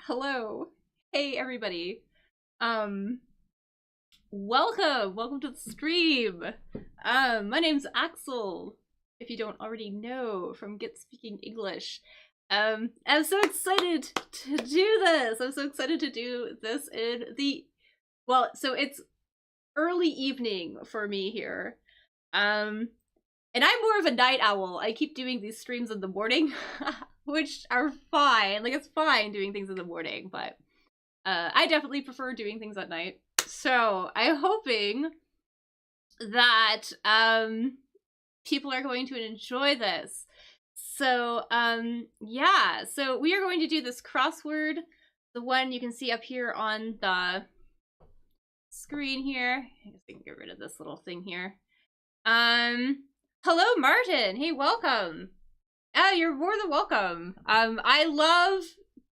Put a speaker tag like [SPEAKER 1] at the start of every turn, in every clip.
[SPEAKER 1] Hello. Hey everybody. Um welcome to the stream. My name's Axel, if you don't already know from Get Speaking English. I'm so excited to do this. I'm so excited to do this in the so it's early evening for me here. And I'm more of a night owl. I keep doing these streams in the morning, which are fine. Like, it's fine doing things in the morning, but I definitely prefer doing things at night. So I'm hoping that people are going to enjoy this. So yeah, so we are going to do this crossword, the one you can see up here on the screen here. I guess I can get rid of this little thing here. Hello, Martin. Hey, welcome. You're more than welcome. I love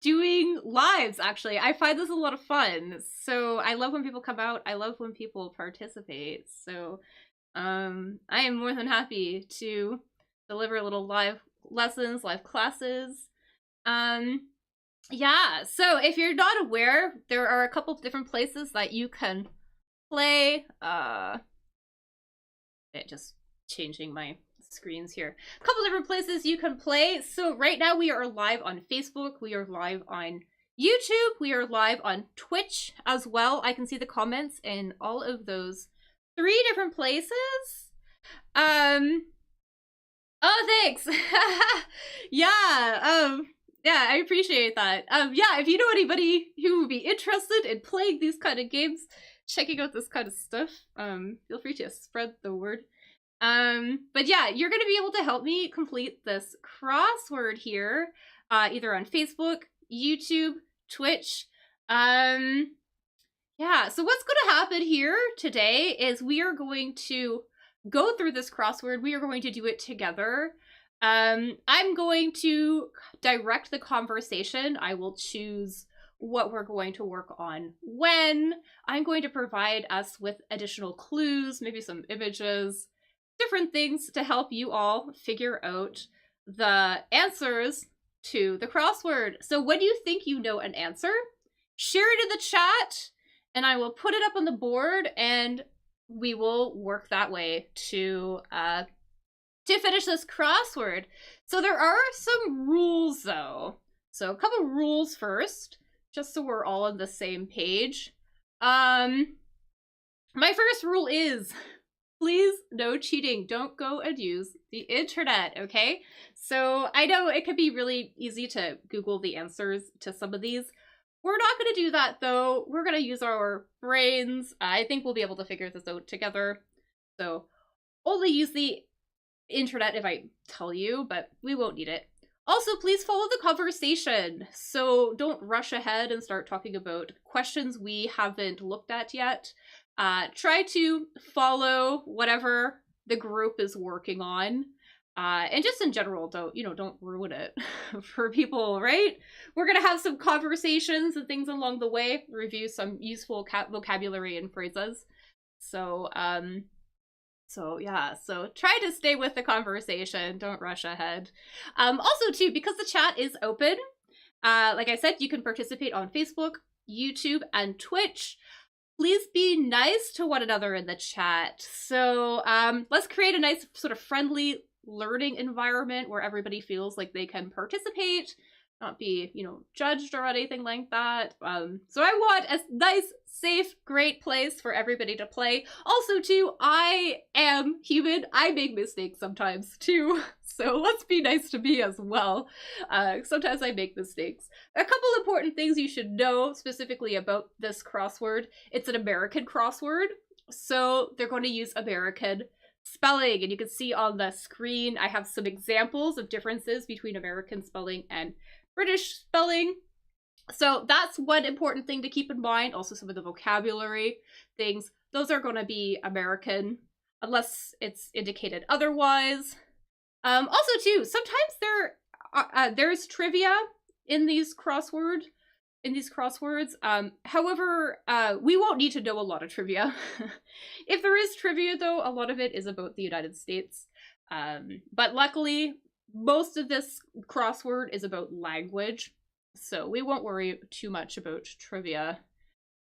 [SPEAKER 1] doing lives, actually. I find this a lot of fun. So I love when people come out. I love when people participate. So I am more than happy to deliver little live lessons, live classes. Yeah, so if you're not aware, there are a couple of different places that you can play. Just changing my screens here. A couple different places you can play. So right now we are live on Facebook, we are live on YouTube, we are live on Twitch as well. I can see the comments in all of those 3 different places. Oh, thanks. Yeah, yeah, I appreciate that. Yeah, if you know anybody who would be interested in playing these kind of games, checking out this kind of stuff, feel free to spread the word. But yeah, you're gonna be able to help me complete this crossword here, either on Facebook, YouTube, Twitch. Yeah, so what's gonna happen here today is we are going to go through this crossword. We are going to do it together. I'm going to direct the conversation. I will choose what we're going to work on when. I'm going to provide us with additional clues, maybe some images, different things to help you all figure out the answers to the crossword. So when you think you know an answer, share it in the chat and I will put it up on the board and we will work that way to finish this crossword. So there are some rules though. So a couple rules first, just so we're all on the same page. My first rule is, please, no cheating. Don't go and use the internet, okay? So I know it can be really easy to Google the answers to some of these. We're not going to do that, though. We're going to use our brains. I think we'll be able to figure this out together. So only use the internet if I tell you, but we won't need it. Also, please follow the conversation. So don't rush ahead and start talking about questions we haven't looked at yet. Try to follow whatever the group is working on. And just in general, don't ruin it for people, right? We're gonna have some conversations and things along the way, review some useful vocabulary and phrases. So yeah, so try to stay with the conversation, don't rush ahead. Also too, because the chat is open, like I said, you can participate on Facebook, YouTube, and Twitch. Please be nice to one another in the chat. So let's create a nice sort of friendly learning environment where everybody feels like they can participate, not be, judged or anything like that. So I want a nice, safe, great place for everybody to play. Also, too, I am human. I make mistakes sometimes, too. So let's be nice to me as well. Sometimes I make mistakes. A couple important things you should know specifically about this crossword. It's an American crossword, so they're going to use American spelling. And you can see on the screen, I have some examples of differences between American spelling and British spelling. So that's one important thing to keep in mind. Also, some of the vocabulary things, those are going to be American unless it's indicated otherwise. Also, too, sometimes there's trivia in these crosswords. However, we won't need to know a lot of trivia. If there is trivia, though, a lot of it is about the United States. But luckily, most of this crossword is about language. So we won't worry too much about trivia.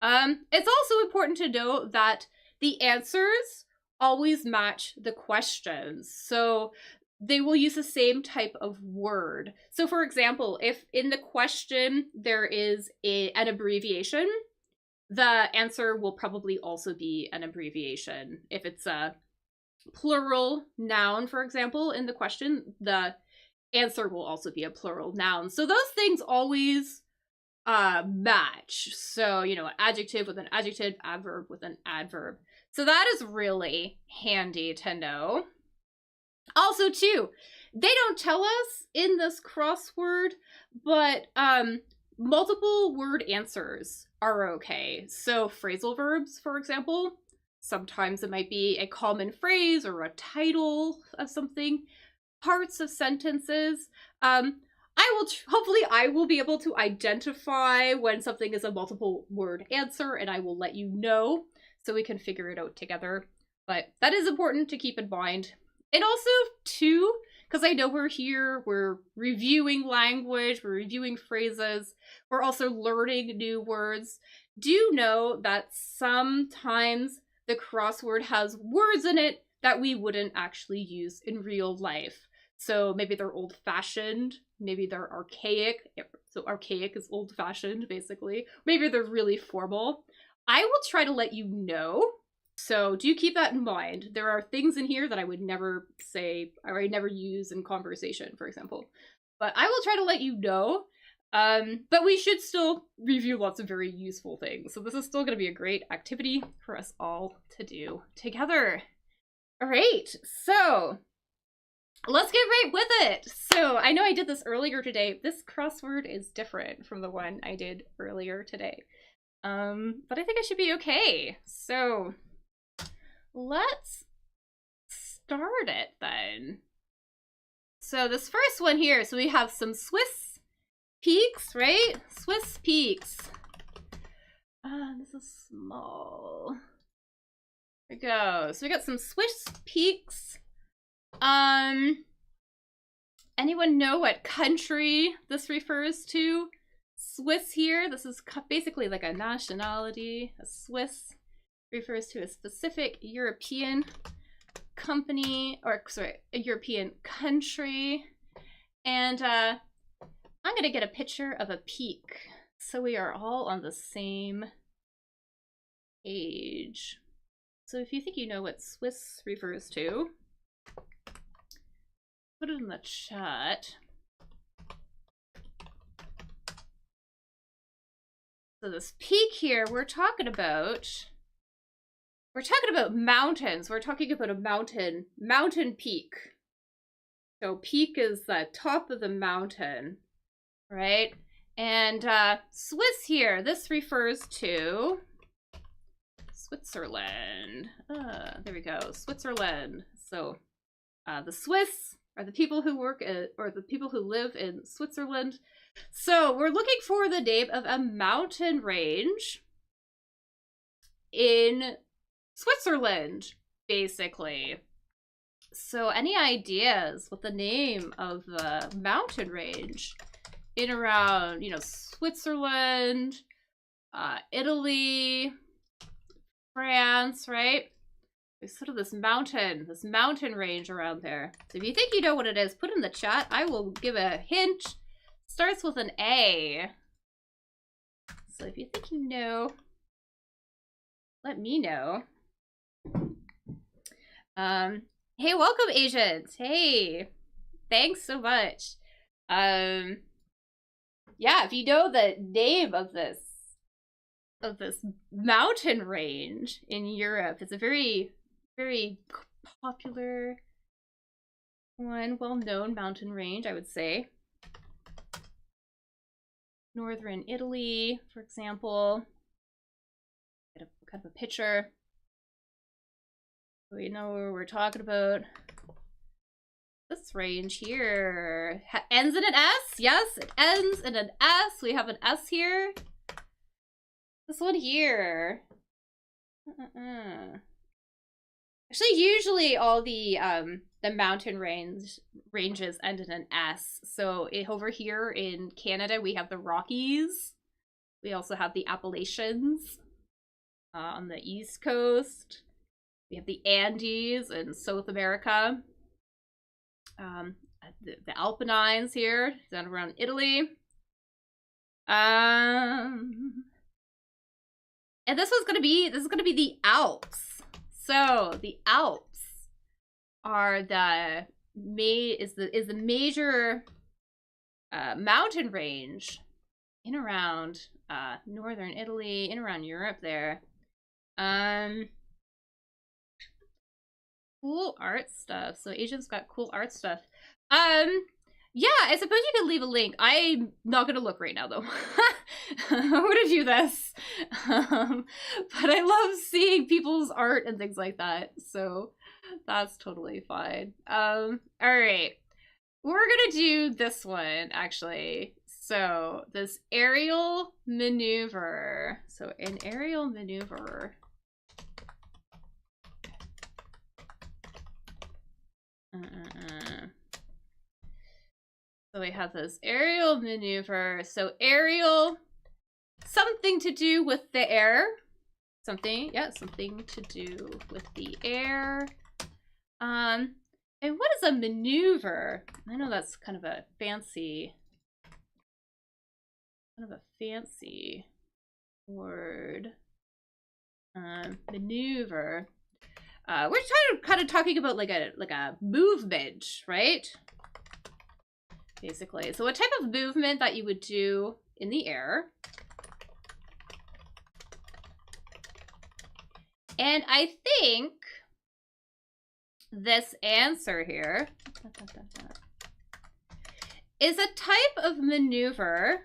[SPEAKER 1] It's also important to note that the answers always match the questions. So they will use the same type of word. So for example, if in the question there is an abbreviation, the answer will probably also be an abbreviation. If it's a plural noun, for example, in the question, the answer will also be a plural noun. So those things always match. So, you know, an adjective with an adjective, adverb with an adverb. So that is really handy to know. Also, too, they don't tell us in this crossword, but multiple word answers are okay. So phrasal verbs, for example, sometimes it might be a common phrase or a title of something. Parts of sentences. Hopefully I will be able to identify when something is a multiple word answer, and I will let you know so we can figure it out together. But that is important to keep in mind. And also, too, because I know we're reviewing language, we're reviewing phrases, we're also learning new words. Do know that sometimes the crossword has words in it that we wouldn't actually use in real life. So maybe they're old-fashioned, maybe they're archaic. So archaic is old-fashioned, basically. Maybe they're really formal. I will try to let you know. So do keep that in mind. There are things in here that I would never say, or I never use in conversation, for example. But I will try to let you know. But we should still review lots of very useful things. So this is still going to be a great activity for us all to do together. All right, so let's get right with it. So I know I did this earlier today. This crossword is different from the one I did earlier today. But I think I should be okay. So let's start it then. So this first one here, so we have some Swiss peaks, right? Swiss peaks. This is small. There we go. So we got some Swiss peaks. Anyone know what country this refers to? Swiss here, this is basically like a nationality. A Swiss refers to a specific European company, or sorry, a European country. And I'm gonna get a picture of a peak so we are all on the same page. So if you think you know what Swiss refers to, put it in the chat. So this peak here, we're talking about mountains. We're talking about a mountain peak. So peak is the top of the mountain, right? And Swiss here, this refers to Switzerland. There we go, Switzerland. So the Swiss are the people who work or the people who live in Switzerland. So we're looking for the name of a mountain range in Switzerland, basically. So any ideas what the name of the mountain range in around, you know, Switzerland, Italy, France, right? There's sort of this mountain range around there. So if you think you know what it is, put in the chat. I will give a hint. Starts with an A. So if you think you know, let me know. Hey, welcome, Agent. Hey, thanks so much. Yeah, if you know the name of this mountain range in Europe, it's a very, very popular one, well-known mountain range, I would say. Northern Italy, for example. Get a kind of a picture. We know where we're talking about. This range here ends in an S. Yes, it ends in an S. We have an S here. This one here. Actually, usually all the the mountain ranges end in an S. So over here in Canada, we have the Rockies. We also have the Appalachians on the East Coast. We have the Andes in South America. The Alpines here, down around Italy. And this is gonna be the Alps. So the Alps are the major mountain range in around northern Italy, in around Europe there. Cool art stuff. So Asians got cool art stuff. Yeah, I suppose you could leave a link. I'm not gonna look right now though. I'm gonna do this. But I love seeing people's art and things like that. So that's totally fine. All right. We're gonna do this one actually. So this aerial maneuver. So an aerial maneuver. So we have this aerial maneuver. So aerial, something to do with the air. Something to do with the air. And what is a maneuver? I know that's kind of a fancy word. Maneuver. We're kind of talking about like a movement, right? Basically. So a type of movement that you would do in the air. And I think this answer here is a type of maneuver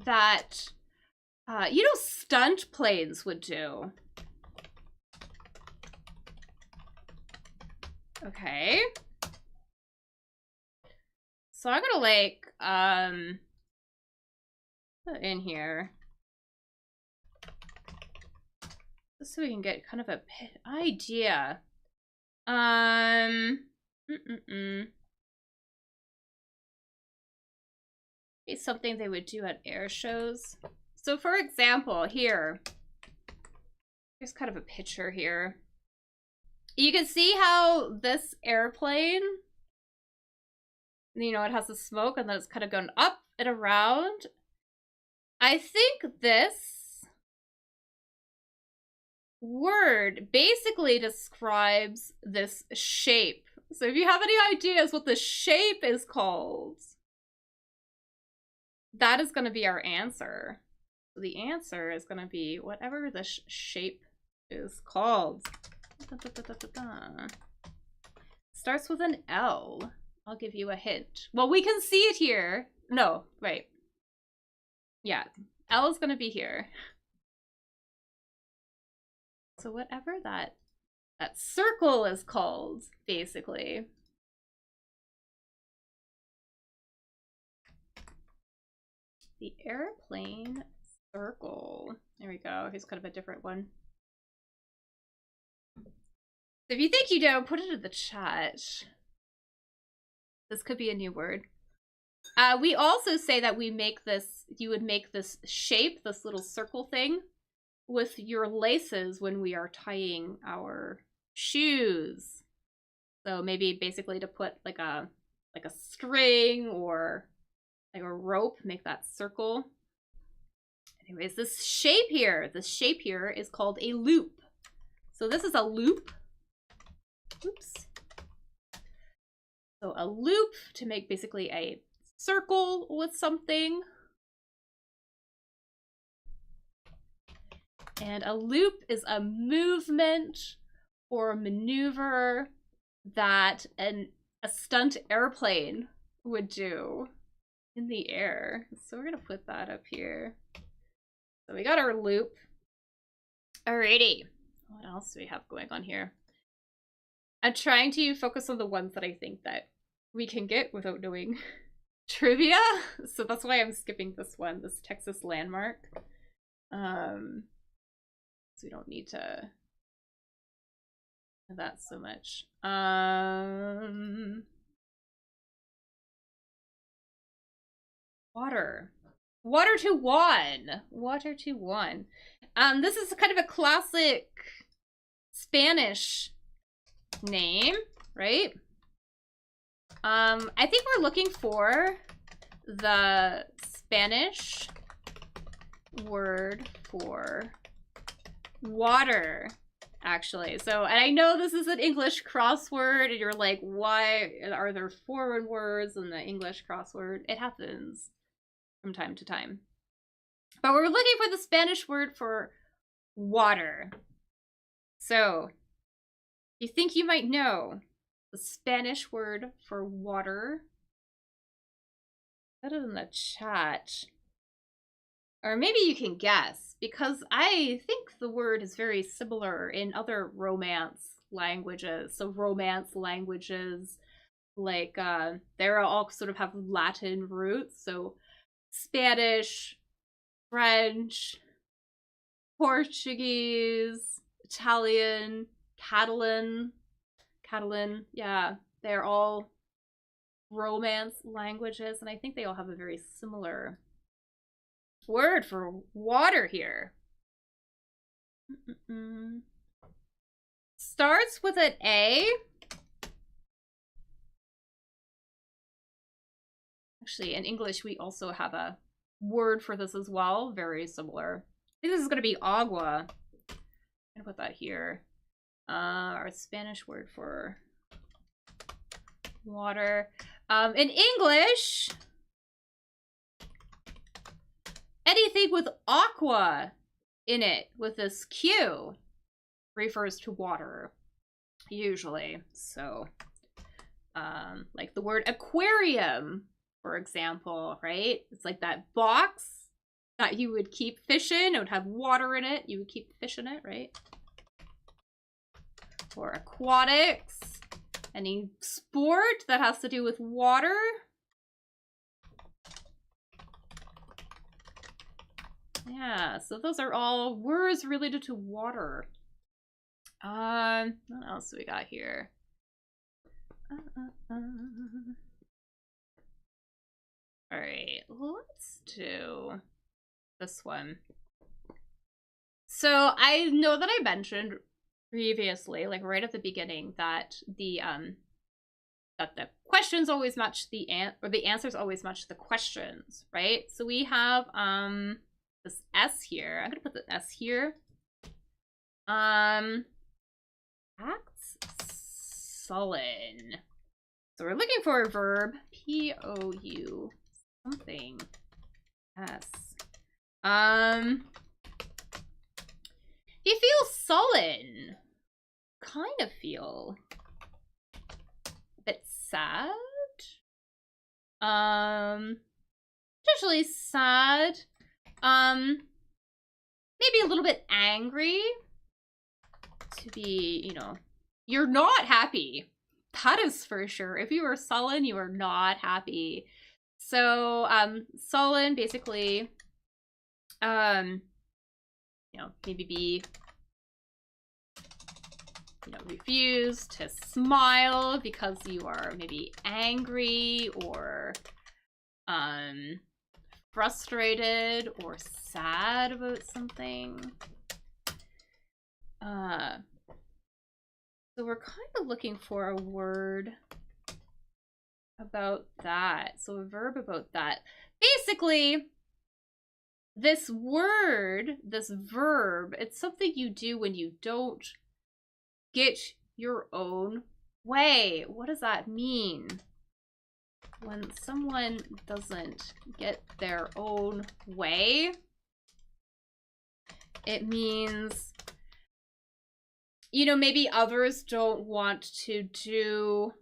[SPEAKER 1] that stunt planes would do. Okay. So I'm gonna like put in here just so we can get kind of a idea. It's something they would do at air shows. So for example, here's kind of a picture here. You can see how this airplane, it has the smoke and then it's kind of going up and around. I think this word basically describes this shape. So if you have any ideas what the shape is called, that is going to be our answer. So the answer is going to be whatever the shape is called. Starts with an L. I'll give you a hint. Well, we can see it here. No, right. Yeah, L is gonna be here. So whatever that circle is called, basically. The airplane circle. There we go. Here's kind of a different one. So if you think you know, put it in the chat. This could be a new word. We also say that you would make this shape, this little circle thing, with your laces when we are tying our shoes. So maybe basically to put like a string or like a rope, make that circle. Anyways, this shape here is called a loop. So this is a loop. Oops. So a loop to make basically a circle with something. And a loop is a movement or a maneuver that a stunt airplane would do in the air. So we're gonna put that up here. So we got our loop. Alrighty. What else do we have going on here? I'm trying to focus on the ones that I think that we can get without knowing trivia. So that's why I'm skipping this one, this Texas landmark. So we don't need to That's so much. Water. Water to one. Water to one. This is kind of a classic Spanish name, right? I think we're looking for the Spanish word for water, actually. So, and I know this is an English crossword, and you're like, why are there foreign words in the English crossword? It happens from time to time. But we're looking for the Spanish word for water. So, you think you might know the Spanish word for water? Put it in the chat. Or maybe you can guess, because I think the word is very similar in other Romance languages. So Romance languages, like, they all sort of have Latin roots. So Spanish, French, Portuguese, Italian, Catalan, yeah, they're all Romance languages, and I think they all have a very similar word for water here. Starts with an A. Actually, in English, we also have a word for this as well, very similar. I think this is going to be agua. I'm going to put that here. Our Spanish word for water. In English, anything with aqua in it, with this Q, refers to water, usually. So, like the word aquarium, for example, right? It's like that box that you would keep fish in. It would have water in it. You would keep fish in it, right? Or aquatics. Any sport that has to do with water. Yeah, so those are all words related to water. What else do we got here? All right, let's do this one. So I know that I mentioned previously, like right at the beginning, that the questions always match the answers always match the questions, right? So we have this S here. I'm gonna put the S here. Acts sullen. So we're looking for a verb. P-O-U something. S. You feel sullen. Kind of feel a bit sad. Potentially sad. Maybe a little bit angry. To be, you know, you're not happy. That is for sure. If you are sullen, you are not happy. So, sullen, basically, you know, maybe be, you know, refuse to smile because you are maybe angry or, frustrated or sad about something. So we're kind of looking for a word about that. So a verb about that. Basically, this word, this verb, it's something you do when you don't get your own way. What does that mean? When someone doesn't get their own way, it means, you know, maybe others don't want to do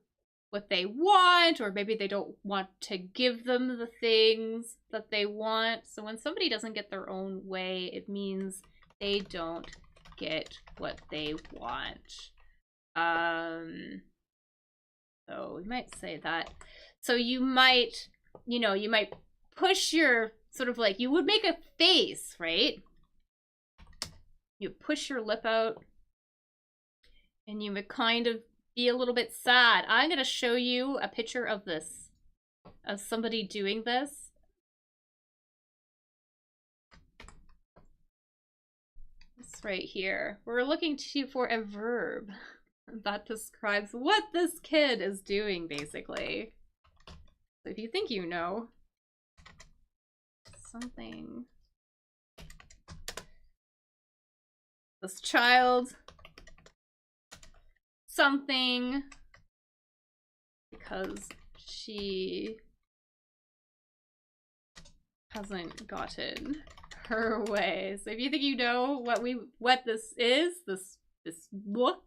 [SPEAKER 1] what they want, or maybe they don't want to give them the things that they want. So when somebody doesn't get their own way, it means they don't get what they want. So we might say that. So you might, you know, you might push your, sort of like, you would make a face, right? You push your lip out. And you would kind of be a little bit sad. I'm going to show you a picture of this, of somebody doing this. This right here. We're looking for a verb that describes what this kid is doing, basically. So if you think you know something, this child, something, because she hasn't gotten her way. So if you think you know what this is, this look,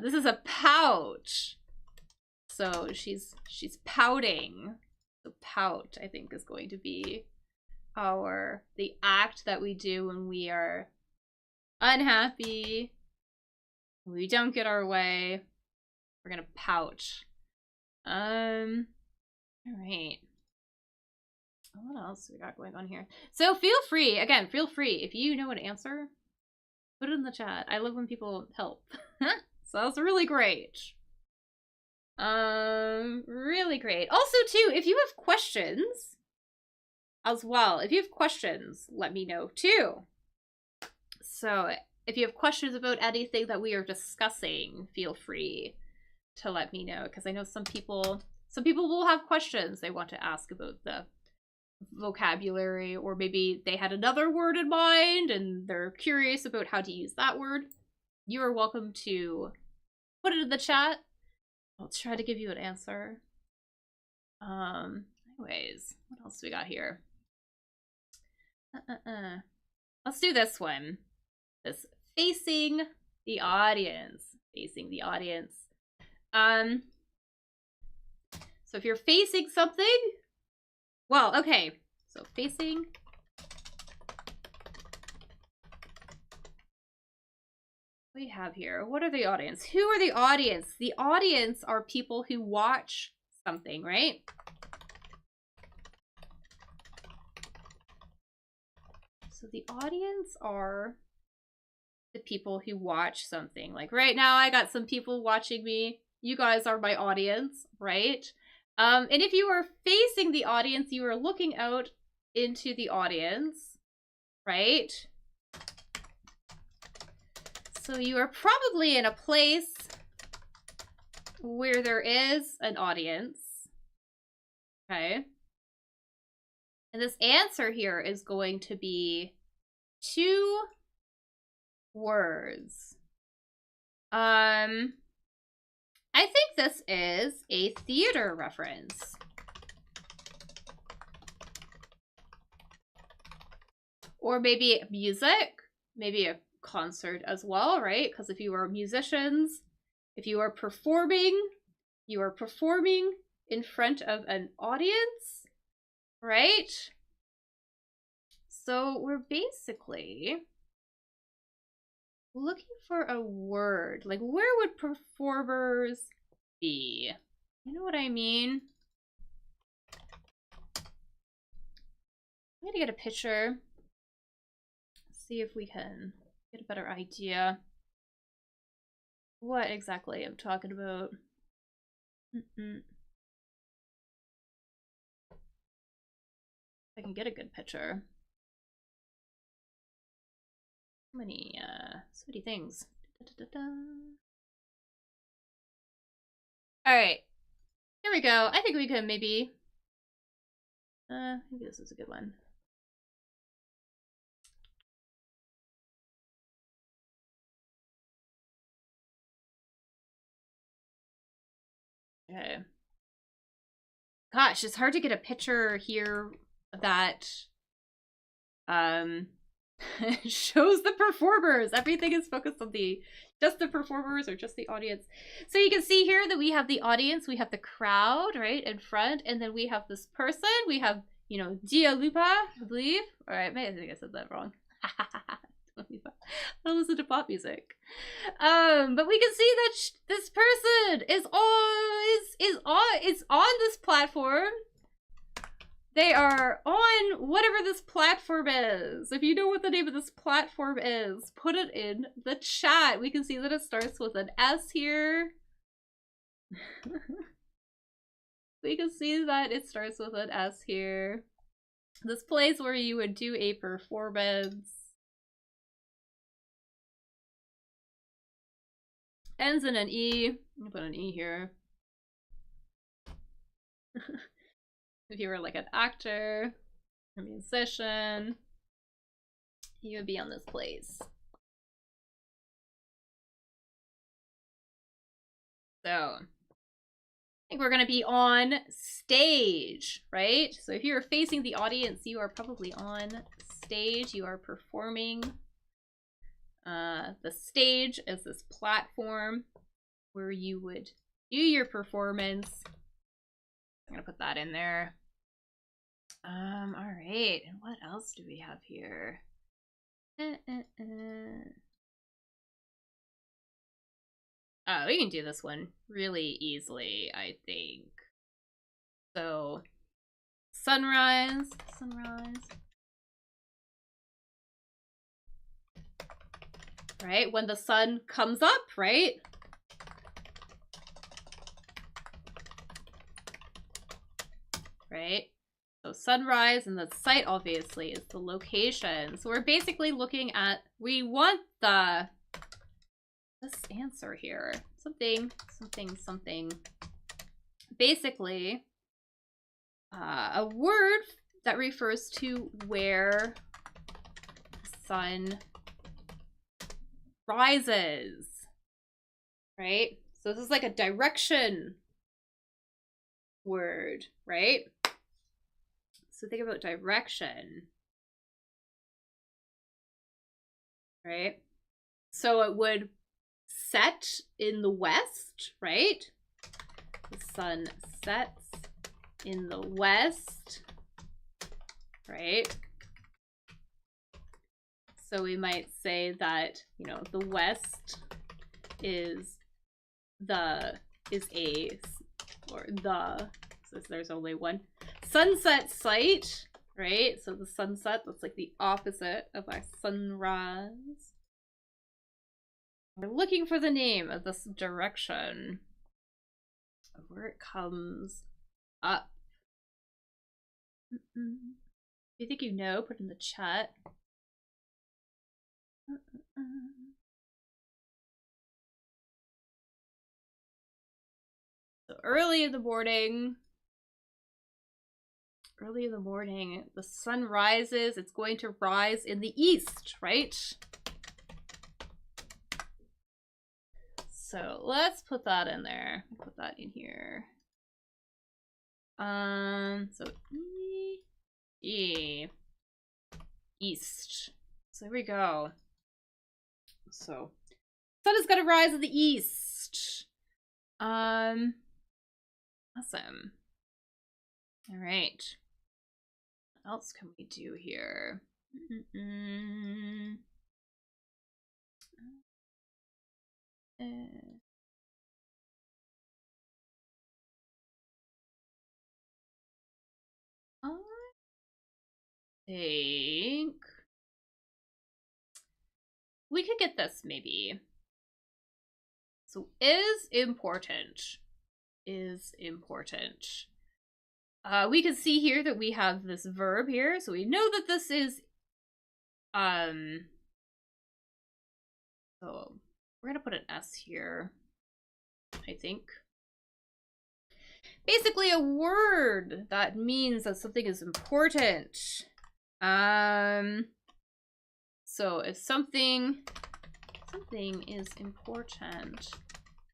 [SPEAKER 1] this is a pouch. So she's pouting. So pout, I think, is going to be the act that we do when we are unhappy, when we don't get our way. We're gonna pout. All right. What else we got going on here? So feel free, again, if you know an answer, put it in the chat. I love when people help. So that's really great. Really great. Also, too, if you have questions as well, let me know too. So if you have questions about anything that we are discussing, feel free to let me know, because I know some people will have questions they want to ask about the vocabulary, or maybe they had another word in mind and they're curious about how to use that word. You are welcome to put it in the chat. I'll try to give you an answer. Anyways, what else do we got here? Let's do this one. This facing the audience. Facing the audience. So if you're facing something, well, okay. So facing. What do we have here? What are the audience? Who are the audience? The audience are people who watch something, right? So the audience are the people who watch something. Like right now, I got some people watching me. You guys are my audience, right? And if you are facing the audience, you are looking out into the audience, right? So you are probably in a place where there is an audience, okay? And this answer here is going to be 2 words. I think this is a theater reference. Or maybe music, maybe a concert as well, right? Because if you are musicians, if you are performing in front of an audience, right? So we're basically looking for a word. Like, where would performers be? You know what I mean? I'm gonna get a picture. See if we can get a better idea what exactly I'm talking about. If I can get a good picture. So many things. All right, here we go. I think we can maybe this is a good one. Okay. Gosh, it's hard to get a picture here that shows the performers. Everything is focused on just the performers or just the audience. So you can see here that we have the audience, we have the crowd, right, in front, and then we have this person. We have, you know, Dia Lupa, I believe. All right, I think I said that wrong. I listen to pop music. But we can see that this person is on this platform They are on whatever this platform is. If you know what the name of this platform is, put it in the chat. We can see that it starts with an S here. We can see that it starts with an S here. This place where you would do a performance. Ends in an E. I'm gonna put an E here. If you were like an actor, a musician, you would be on this place. So, I think we're gonna be on stage, right? So if you're facing the audience, you are probably on stage. You are performing. The stage is this platform where you would do your performance. I'm gonna put that in there. All right, and what else do we have here? Oh, we can do this one really easily, I think. So, sunrise. Right, when the sun comes up, right? Right? So sunrise, and the site obviously is the location. So we're basically looking at, we want this answer here. Something. Basically, a word that refers to where the sun rises. Right? So this is like a direction word, right? So think about direction, right? So it would set in the west, right? The sun sets in the west, right? So we might say that, you know, the west is so there's only one sunset site, right? So the sunset, that's like the opposite of our sunrise. We're looking for the name of this direction, where it comes up. If you think you know, put in the chat. So early in the morning, the sun rises. It's going to rise in the east, right? So let's put that in there. Put that in here. So east. So there we go. So sun is gonna rise in the east. Awesome. All right. What else can we do here? I think we could get this maybe. So is important. We can see here that we have this verb here, so we know that this is so we're gonna put an S here, I think. Basically a word that means that something is important. So if something is important,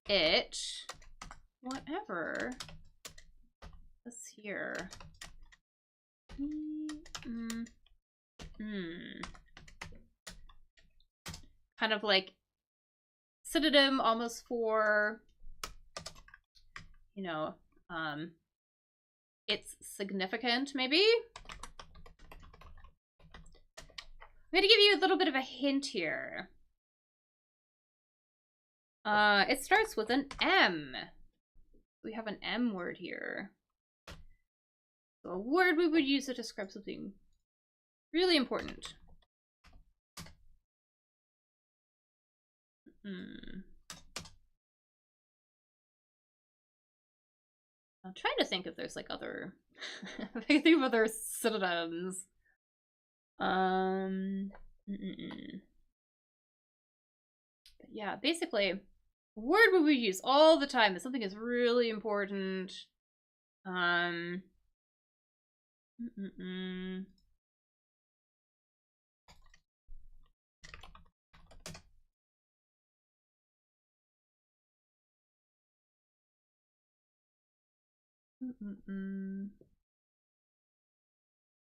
[SPEAKER 1] it, whatever this here, kind of like synonym almost for, you know, it's significant, maybe. I'm gonna give you a little bit of a hint here. It starts with an M. We have an M word here. So a word we would use to describe something really important. I'm trying to think if there's like other I think of other synonyms. But yeah, basically, a word we would use all the time if something is really important.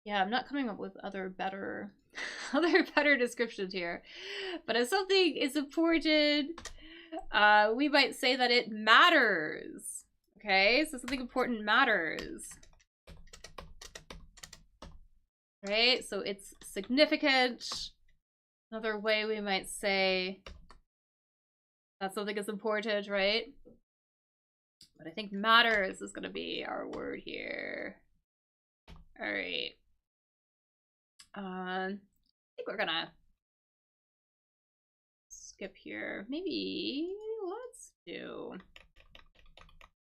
[SPEAKER 1] Yeah, I'm not coming up with other better descriptions here. But if something is important, we might say that it matters. Okay, so something important matters. Right, so it's significant. Another way we might say that something is important, right? But I think matters is going to be our word here. All right. I think we're gonna skip here. Maybe let's do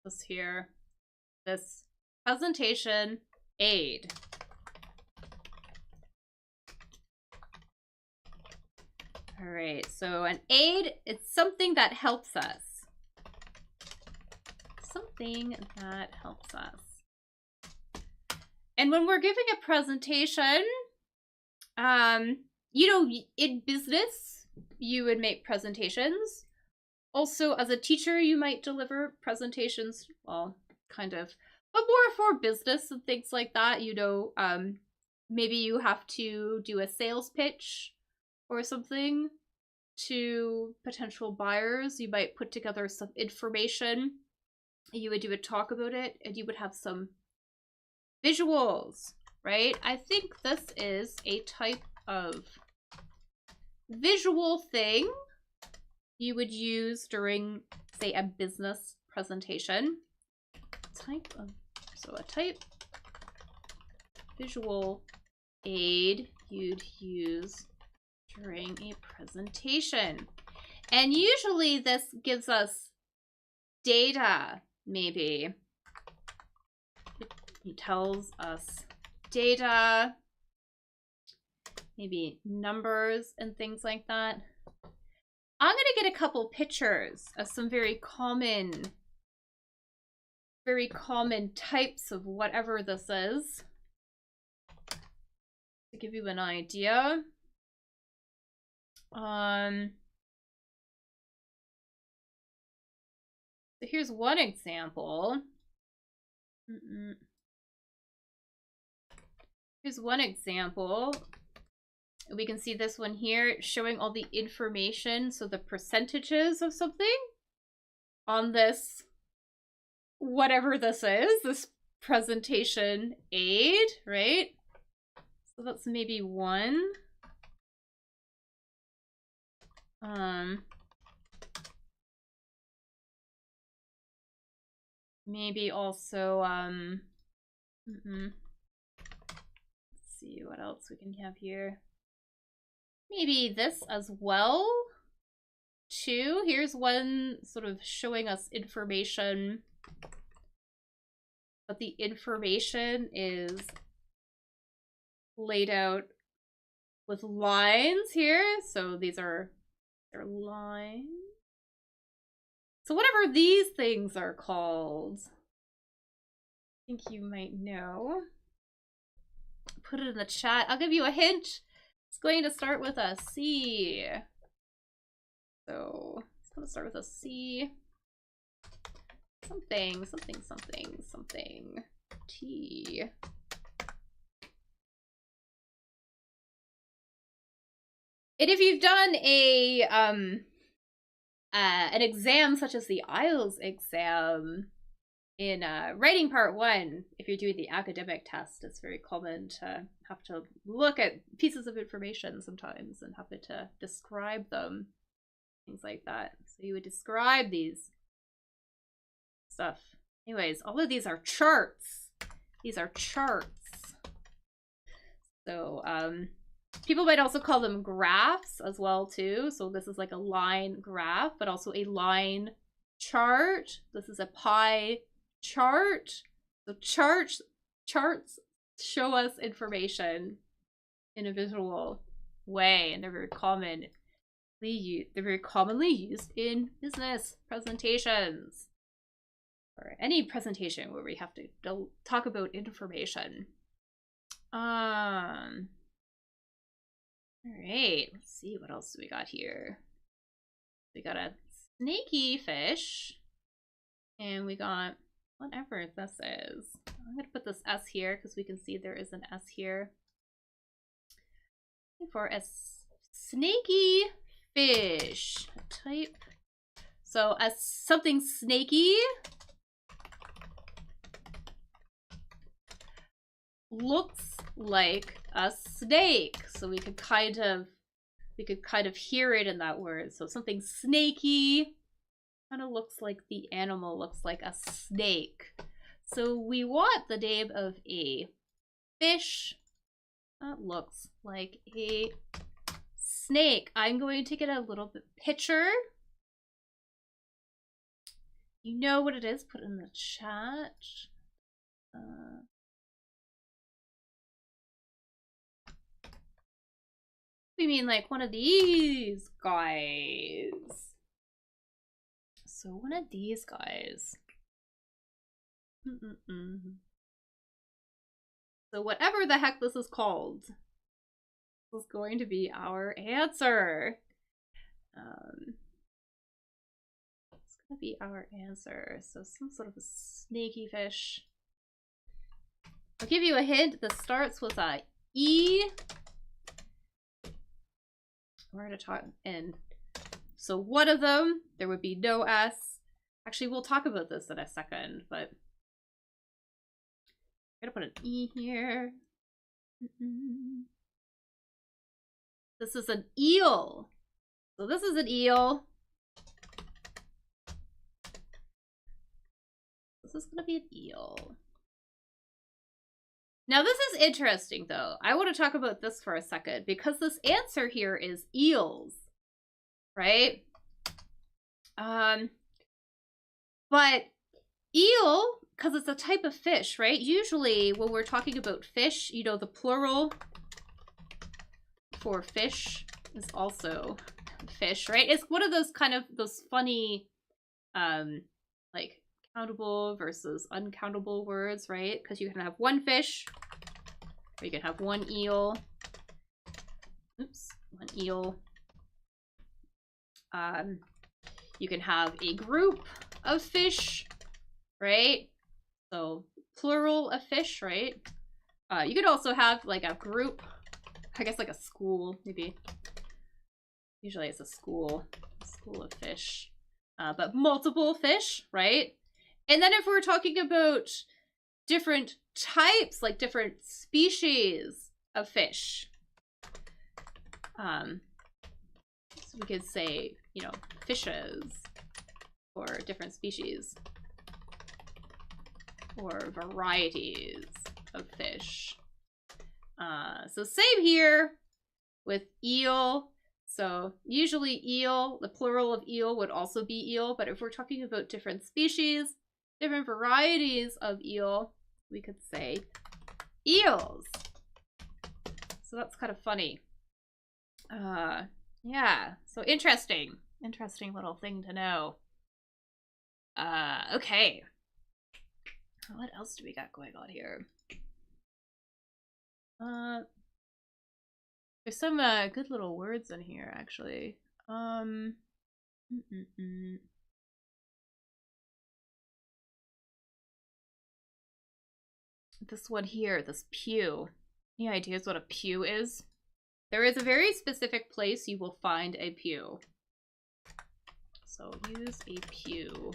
[SPEAKER 1] this here. This presentation aid. All right, so an aid, it's something that helps us. Something that helps us. And when we're giving a presentation, you know, in business, you would make presentations. Also, as a teacher, you might deliver presentations, well, kind of, but more for business and things like that. You know, maybe you have to do a sales pitch or something to potential buyers. You might put together some information. You would do a talk about it, and you would have some visuals, right? I think this is a type of visual thing you would use during, say, a business presentation. A type visual aid you'd use during a presentation. And usually this gives us data, maybe. It tells us data, maybe numbers and things like that. I'm gonna get a couple pictures of some very common types of whatever this is to give you an idea. So here's one example. Here's one example. We can see this one here showing all the information, so the percentages of something on this, whatever this is, this presentation aid, right? So that's maybe one. Maybe also, let's see what else we can have here. Maybe this as well, too. Here's one sort of showing us information, but the information is laid out with lines here. So these are their lines. So whatever these things are called, I think you might know. Put it in the chat. I'll give you a hint. It's going to start with a C. So it's going to start with a C. Something, something, something, something. T. And if you've done a an exam such as the IELTS exam in writing part 1, if you're doing the academic test, it's very common to have to look at pieces of information sometimes and have to describe them, things like that. So you would describe these stuff. Anyways, all of these are charts. These are charts. So, people might also call them graphs as well, too. So this is like a line graph, but also a line chart. This is a pie chart. So charts show us information in a visual way, and they're very commonly used in business presentations or any presentation where we have to talk about information. All right, let's see what else do we got here. We got a snaky fish, and we got whatever this is. I'm gonna put this S here because we can see there is an S here. For a snaky fish type. So as something snaky looks like a snake. So we could kind of hear it in that word. So something snaky kind of looks like the animal looks like a snake. So we want the name of a fish that looks like a snake. I'm going to get a little bit picture. You know what it is? Put it in the chat. We mean like one of these guys. So one of these guys. So whatever the heck this is called, this is going to be our answer. It's gonna be our answer. So some sort of a snaky fish. I'll give you a hint. This starts with a E. We're gonna talk in. So one of them, there would be no S. Actually, we'll talk about this in a second, but I'm gonna put an E here. This is an eel. So this is an eel. This is gonna be an eel. Now this is interesting though. I want to talk about this for a second because this answer here is eels, right? But eel, because it's a type of fish, right? Usually when we're talking about fish, you know, the plural for fish is also fish, right? It's one of those kind of those funny, like countable versus uncountable words, right? Because you can have one fish, or you can have one eel. Oops, one eel. You can have a group of fish, right? So plural of fish, right? You could also have like a group, I guess like a school, maybe. Usually it's a school of fish. But multiple fish, right? And then if we're talking about different types, like different species of fish, so we could say, you know, fishes, or different species, or varieties of fish. So same here with eel. So usually eel, the plural of eel would also be eel, but if we're talking about different species, different varieties of eel, we could say eels. So that's kind of funny. Yeah, so interesting little thing to know. Okay. What else do we got going on here? There's some good little words in here, actually. This one here, this pew. Any ideas what a pew is? There is a very specific place you will find a pew. So use a pew.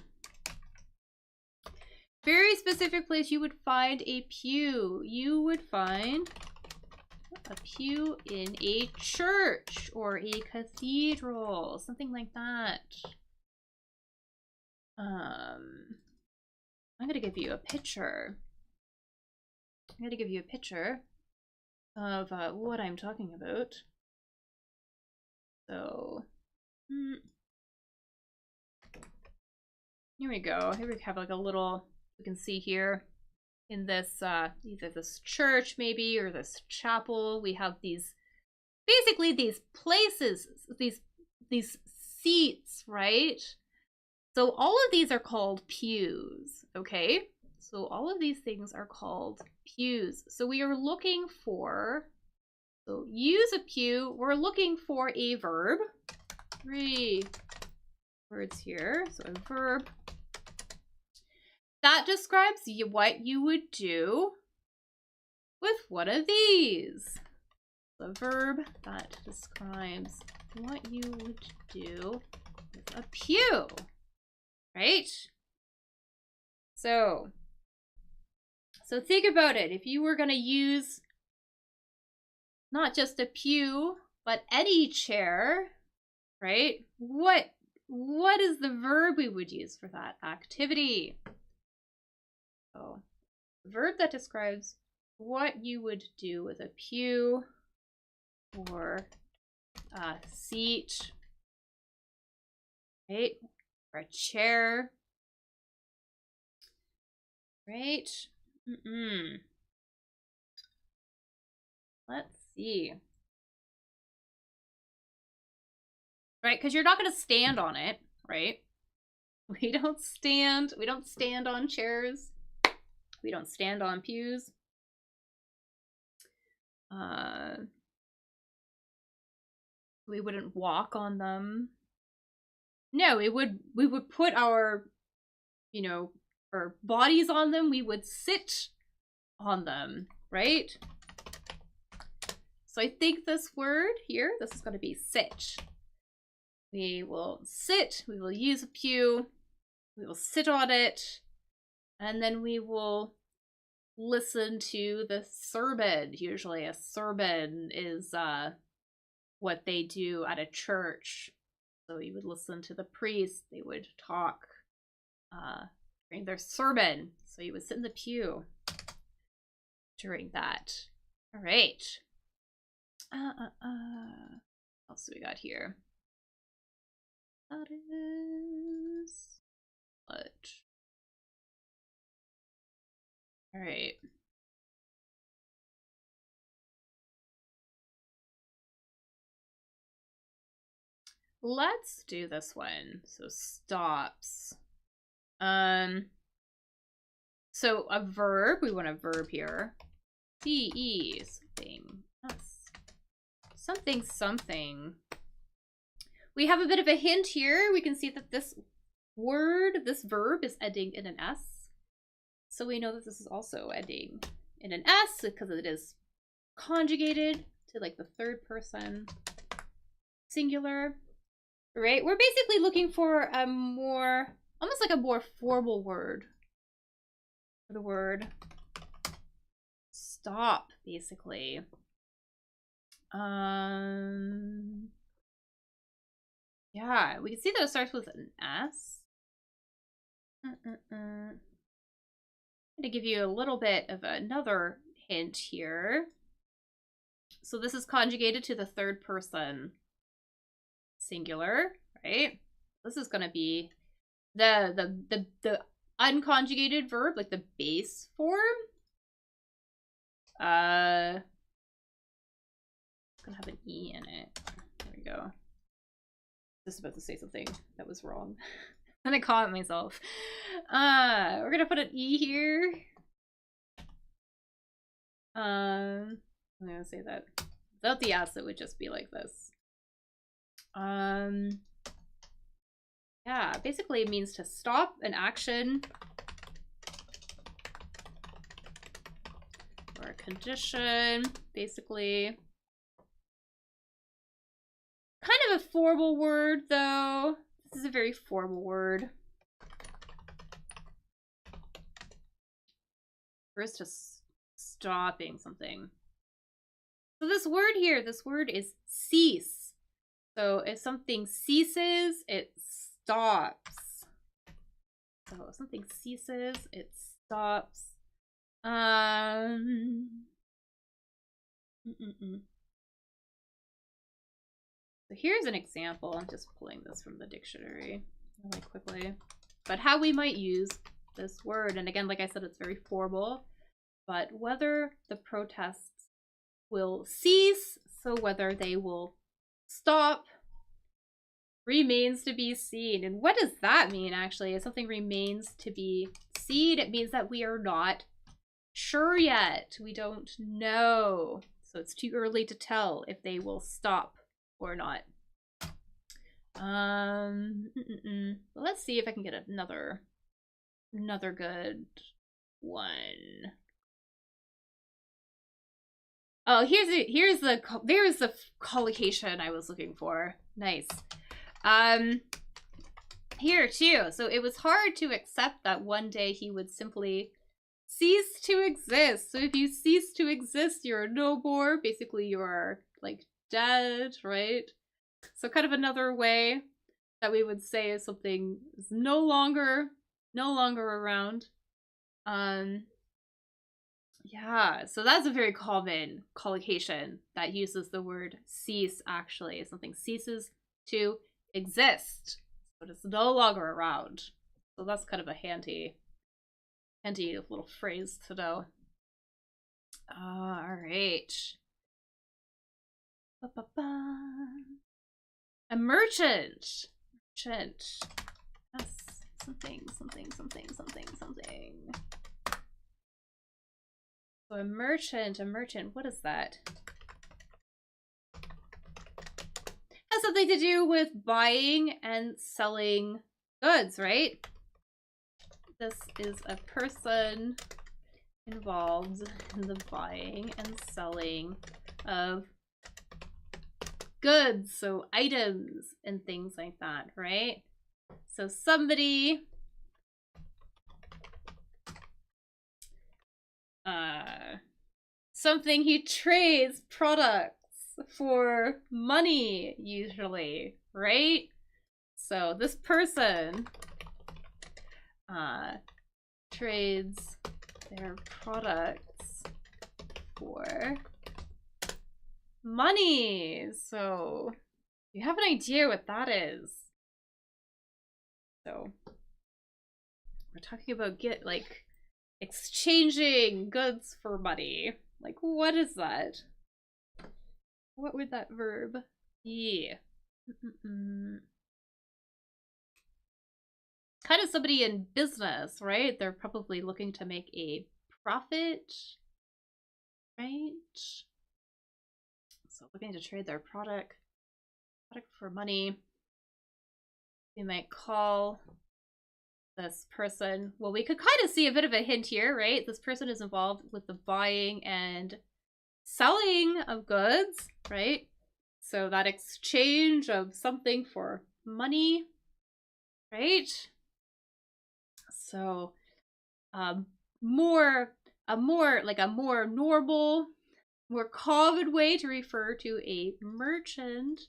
[SPEAKER 1] Very specific place you would find a pew. You would find a pew in a church or a cathedral, something like that. I'm gonna give you a picture. I'm going to give you a picture of what I'm talking about. So, here we go. Here we have like a little, you can see here in this, either this church maybe, or this chapel, we have these, basically these places, these seats, right? So all of these are called pews, okay? So all of these things are called pews. So we are looking for, so use a pew, we're looking for a verb. 3 words here, so a verb. That describes what you would do with one of these. The verb that describes what you would do with a pew, right? So think about it. If you were going to use not just a pew, but any chair, right? What is the verb we would use for that activity? So, the verb that describes what you would do with a pew or a seat, right? Or a chair, right? Let's see. Right, because you're not going to stand on it, right? We don't stand on chairs. We don't stand on pews. We wouldn't walk on them. No, we would put our, you know, our bodies on them. We would sit on them, right? So I think this word here, this is going to be sit. We will sit, we will use a pew, we will sit on it, and then we will listen to the sermon. Usually a sermon is what they do at a church. So you would listen to the priest, they would talk during their sermon. So you would sit in the pew during that. All right. What else do we got here? That is what? All right. Let's do this one. So stops. So a verb, we want a verb here. CE, something. Yes. Something. We have a bit of a hint here. We can see that this verb is ending in an S. So we know that this is also ending in an S because it is conjugated to like the third person singular. Right? We're basically looking for a more, almost like a more formal word for the word stop, basically. Yeah, we can see that it starts with an S. I'm gonna give you a little bit of another hint here. So this is conjugated to the third person singular, right? This is gonna be the unconjugated verb, like the base form. It's gonna have an E in it. There we go. Just about to say something that was wrong. And I caught myself. We're gonna put an E here. I'm gonna say that without the S, it would just be like this. Yeah, basically it means to stop an action or a condition, basically. Kind of a formal word, though. This is a very formal word. First to stopping something. So this word here, this word is cease. So if something ceases, it stops. So if something ceases, it stops. Let's So here's an example. I'm just pulling this from the dictionary really quickly. But how we might use this word. And again, like I said, it's very formal. But whether the protests will cease, so whether they will stop, remains to be seen. And what does that mean, actually? If something remains to be seen, it means that we are not sure yet. We don't know. So it's too early to tell if they will stop or not. Let's see if I can get another good one. Oh, there's the collocation I was looking for. Nice. Here too. So it was hard to accept that one day he would simply cease to exist. So if you cease to exist, you're no more. Basically, you're like dead, right? So kind of another way that we would say if something is no longer around. Yeah, so that's a very common collocation that uses the word cease, actually. Something ceases to exist, but it's no longer around. So that's kind of a handy little phrase to know. All right. A merchant. Yes. Something. So a merchant, what is that? Has something to do with buying and selling goods, right? This is a person involved in the buying and selling of goods, so items and things like that, right? So somebody something he trades products for money, usually, right? So this person trades their products for money. So you have an idea what that is. So we're talking about exchanging goods for money. Like, what is that? What would that verb be? Kind of somebody in business, right? They're probably looking to make a profit, right? So looking to trade their product for money. We might call this person, well, we could kind of see a bit of a hint here, right? This person is involved with the buying and selling of goods, right? So that exchange of something for money, right? So a more normal, more common way to refer to a merchant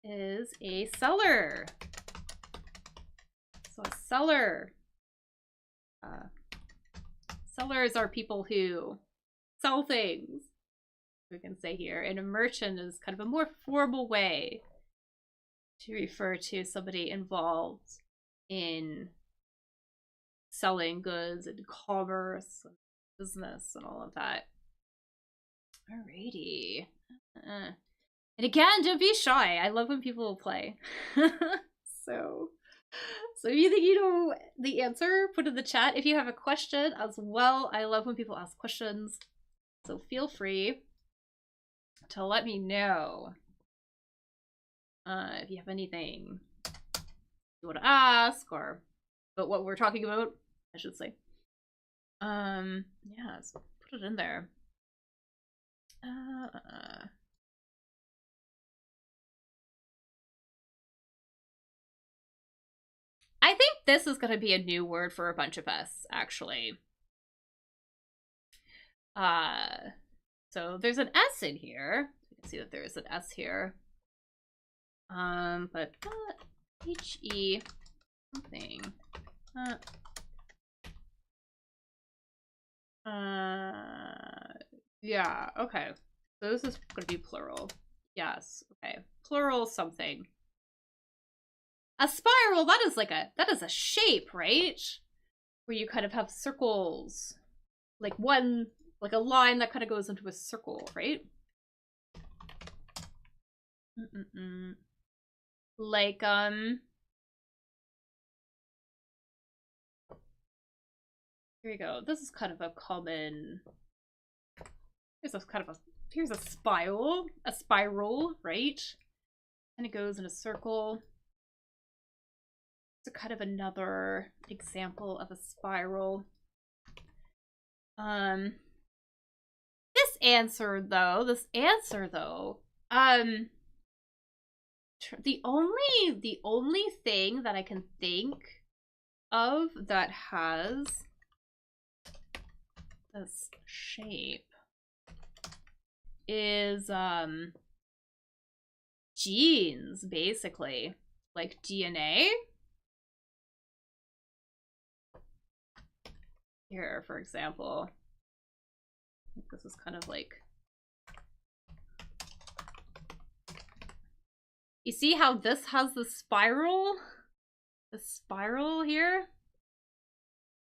[SPEAKER 1] is a seller. So a seller. Sellers are people who sell things, we can say here. And a merchant is kind of a more formal way to refer to somebody involved in selling goods and commerce and business and all of that. Alrighty. And again, don't be shy. I love when people play. So if you think you know the answer, put in the chat. If you have a question as well, I love when people ask questions. So feel free to let me know if you have anything you want to ask or about what we're talking about, I should say. Yeah, so put it in there. I think this is going to be a new word for a bunch of us, actually. So there's an S in here. You can see that there is an S here. But H-E something. Yeah, okay. So this is going to be plural. Yes. Okay. Plural something. A spiral, that is a shape, right? Where you kind of have circles. Like a line that kind of goes into a circle, right? Like, here we go. This is kind of a common, here's a spiral, right? And it goes in a circle. It's a kind of another example of a spiral. This answer though, the only thing that I can think of that has this shape is genes, basically, like DNA. Here, for example, I think this is kind of like, you see how this has the spiral here?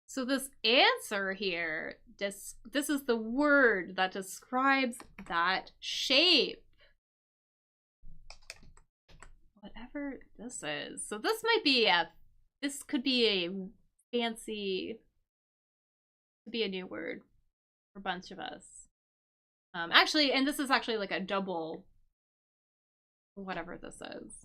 [SPEAKER 1] So this answer here, this is the word that describes that shape. Whatever this is. So this might be this could be a fancy, could be a new word for a bunch of us. Actually, and this is actually like a double, whatever this is.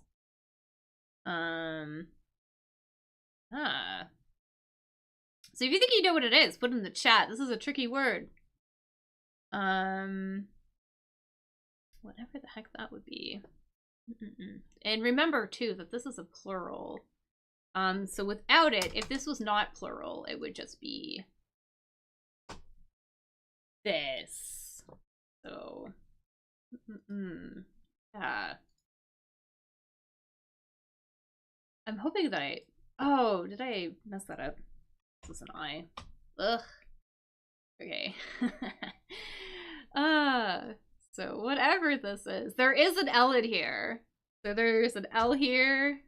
[SPEAKER 1] So if you think you know what it is, put it in the chat. This is a tricky word. Whatever the heck that would be. And remember too that this is a plural. So without it, if this was not plural, it would just be this. So yeah. I'm hoping that oh, did I mess that up? This is an I. Ugh. Okay. So whatever this is, there is an L in here. So there's an L here.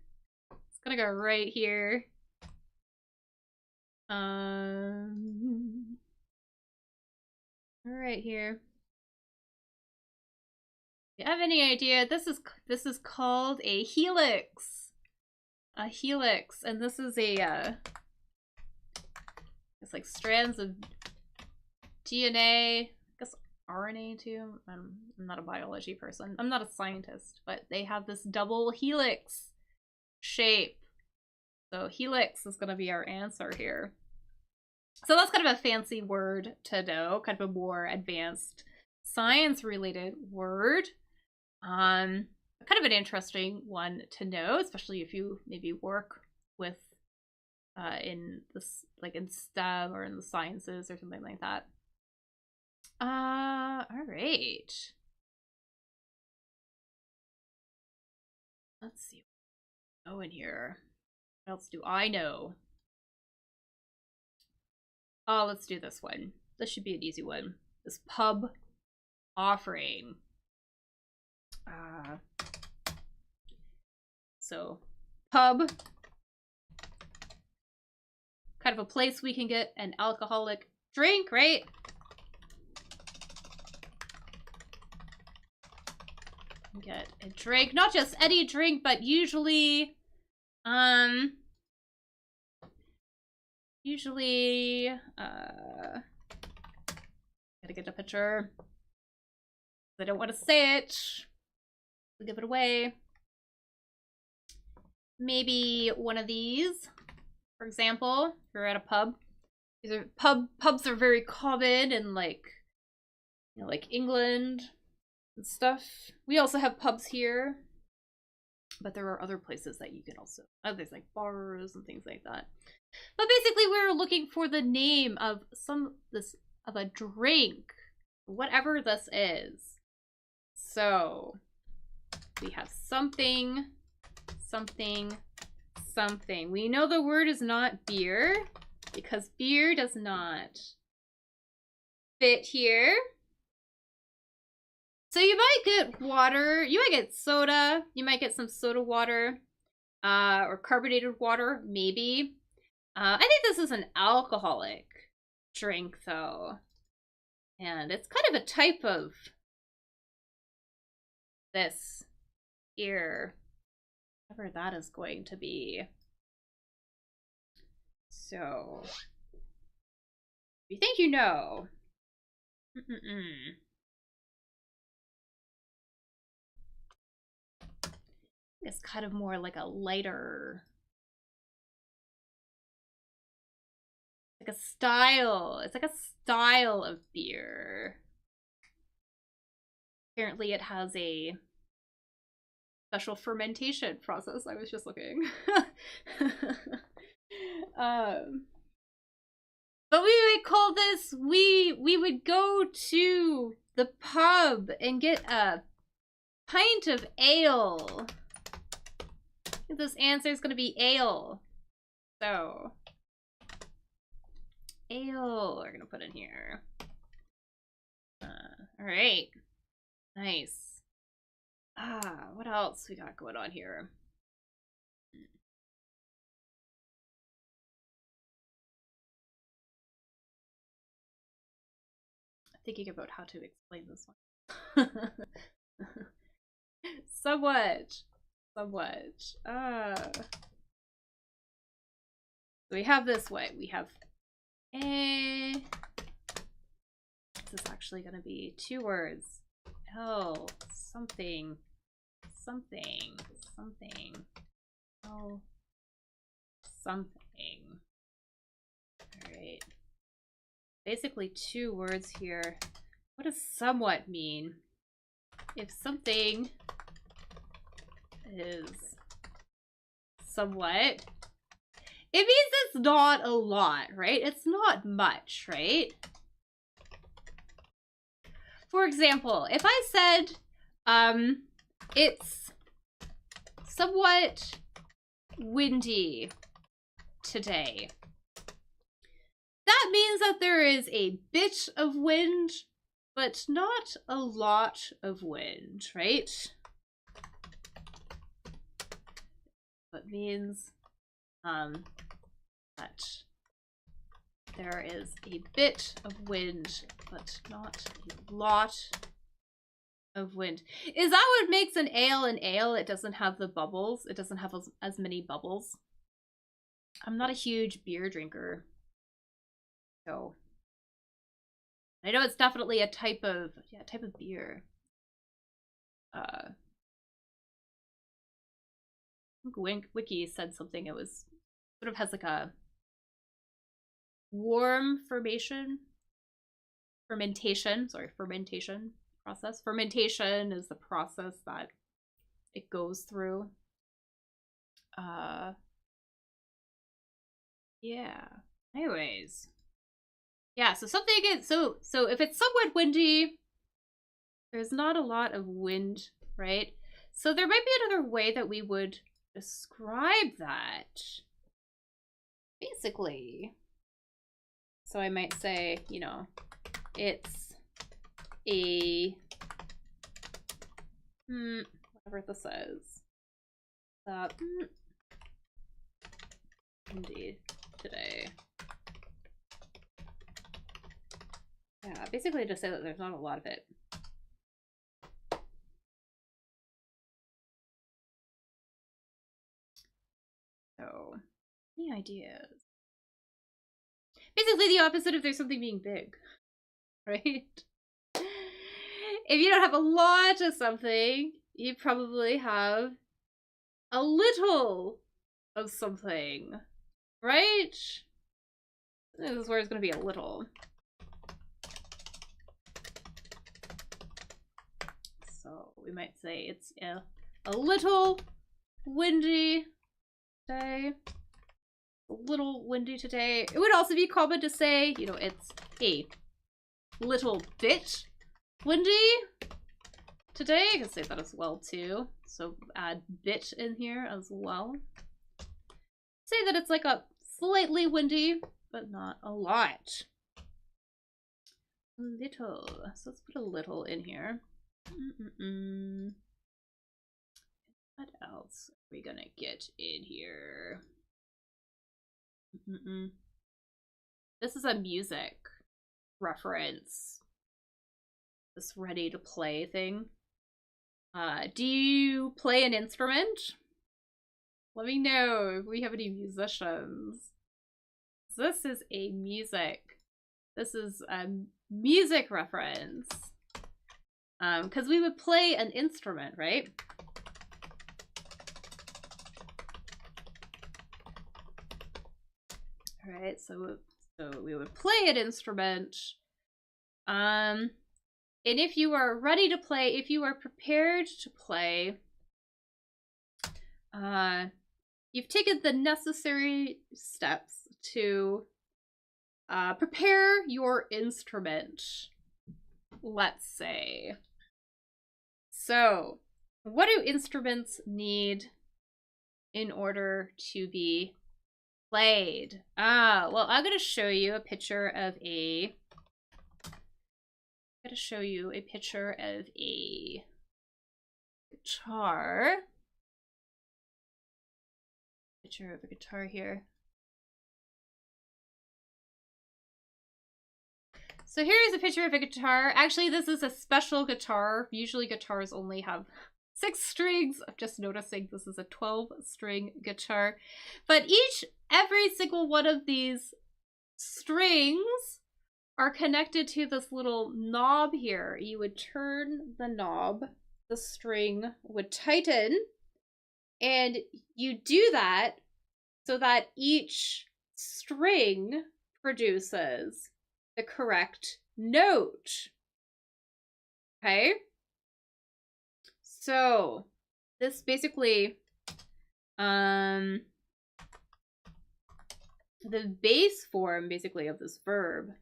[SPEAKER 1] It's gonna go right here. Right here. Do you have any idea? This is called a helix. A helix, and this is a it's like strands of DNA, I guess RNA too. I'm not a biology person. I'm not a scientist, but they have this double helix shape. So helix is gonna be our answer here. So that's kind of a fancy word to know, kind of a more advanced science-related word. Kind of an interesting one to know, especially if you maybe work with in this, like in STEM or in the sciences or something like that. All right. Let's see what's going here. What else do I know? Oh, let's do this one. This should be an easy one. This pub offering. So, pub. Kind of a place we can get an alcoholic drink, right? Get a drink. Not just any drink, but usually, gotta get a picture. I don't want to say it. We'll give it away. Maybe one of these, for example, if you're at a pub. These are pubs are very common in like, you know, like England and stuff. We also have pubs here, but there are other places that you can also, there's like bars and things like that. But basically we're looking for the name of of a drink, whatever this is. So we have something, something, something. We know the word is not beer because beer does not fit here. So you might get water, you might get soda, you might get some soda water, or carbonated water, maybe. I think this is an alcoholic drink, though. And it's kind of a type of this here, whatever that is going to be. So, you think you know. It's kind of more like a lighter, like a style. It's like a style of beer. Apparently it has a special fermentation process. I was just looking. But we would call this, we would go to the pub and get a pint of ale. I think this answer is going to be ale. So, ale we're going to put in here. All right. Nice. What else we got going on here? Thinking about how to explain this one. Somewhat. We have this way. We have a. This is actually going to be 2 words. Oh, something. Oh, something. All right. Basically 2 words here. What does somewhat mean? If something is somewhat, it means it's not a lot, right? It's not much, right? For example, if I said, it's somewhat windy today, that means that there is a bit of wind, but not a lot of wind, right? That means that there is a bit of wind, but not a lot of wind. Is that what makes an ale an ale? It doesn't have the bubbles. It doesn't have as many bubbles. I'm not a huge beer drinker. So I know it's definitely a type of beer. I think Wiki said something. It was sort of has like a warm fermentation process. Fermentation is the process that it goes through. Yeah. Anyways. Yeah, so something is so if it's somewhat windy, there's not a lot of wind, right? So there might be another way that we would describe that. Basically. So I might say, you know, it's a whatever this is. Windy today. Yeah, basically just say that there's not a lot of it. So, any ideas? Basically the opposite if there's something being big, right? If you don't have a lot of something, you probably have a little of something, right? This is where it's going to be a little. So we might say it's a little windy today. A little windy today. It would also be common to say, you know, it's a little bit windy today. I can say that as well too. So add bit in here as well. Say that it's like a slightly windy, but not a lot. Little. So let's put a little in here. What else are we gonna get in here? This is a music reference. This ready to play thing. Do you play an instrument? Let me know if we have any musicians. This is a music. This is a music reference. Because we would play an instrument, right? Alright, so we would play an instrument. And if you are ready to play, if you are prepared to play, you've taken the necessary steps to prepare your instrument, let's say. So, what do instruments need in order to be played? Well, I'm gonna show you a picture of a guitar. Picture of a guitar here. So here's a picture of a guitar. Actually, this is a special guitar. Usually guitars only have 6 strings. I'm just noticing this is a 12-string guitar. But every single one of these strings are connected to this little knob here. You would turn the knob, the string would tighten, and you do that so that each string produces the correct note. Okay? So, this basically, the base form, basically, of this verb,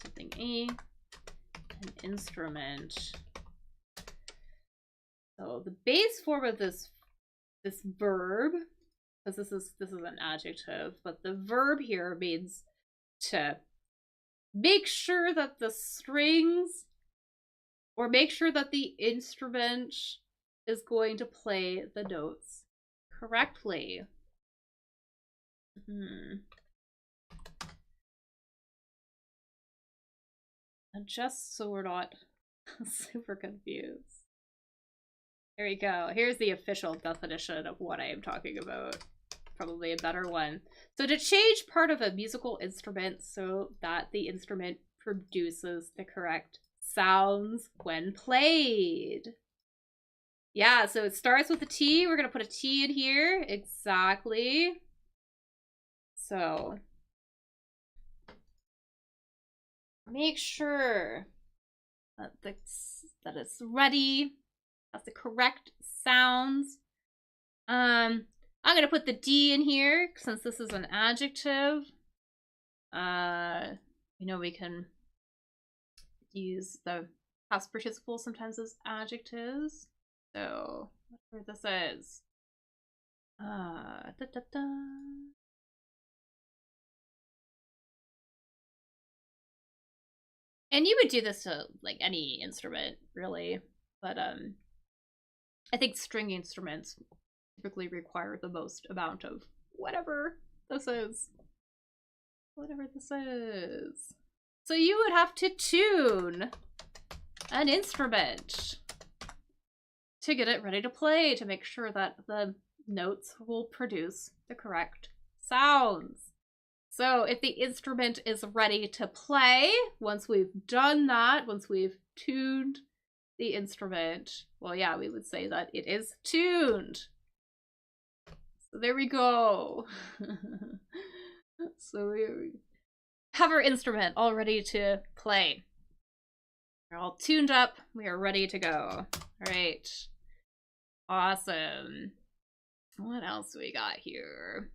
[SPEAKER 1] something an instrument. So, the base form of this verb, because this is an adjective, but the verb here means to make sure that the strings, or make sure that the instrument is going to play the notes correctly. And just so we're not super confused. There we go. Here's the official definition of what I am talking about. Probably a better one. So to change part of a musical instrument so that the instrument produces the correct sounds when played. Yeah, so it starts with a T. We're going to put a T in here. Exactly. So make sure that it's ready. That's the correct sounds. I'm gonna put the D in here since this is an adjective. You know, we can use the past participle sometimes as adjectives. So whatever this is. And you would do this to like any instrument, really. But I think string instruments typically require the most amount of whatever this is. Whatever this is. So you would have to tune an instrument to get it ready to play, to make sure that the notes will produce the correct sounds. So if the instrument is ready to play, once we've done that, once we've tuned the instrument, well, yeah, we would say that it is tuned. So there we go. So we have our instrument all ready to play. We're all tuned up. We are ready to go. All right. Awesome. What else we got here?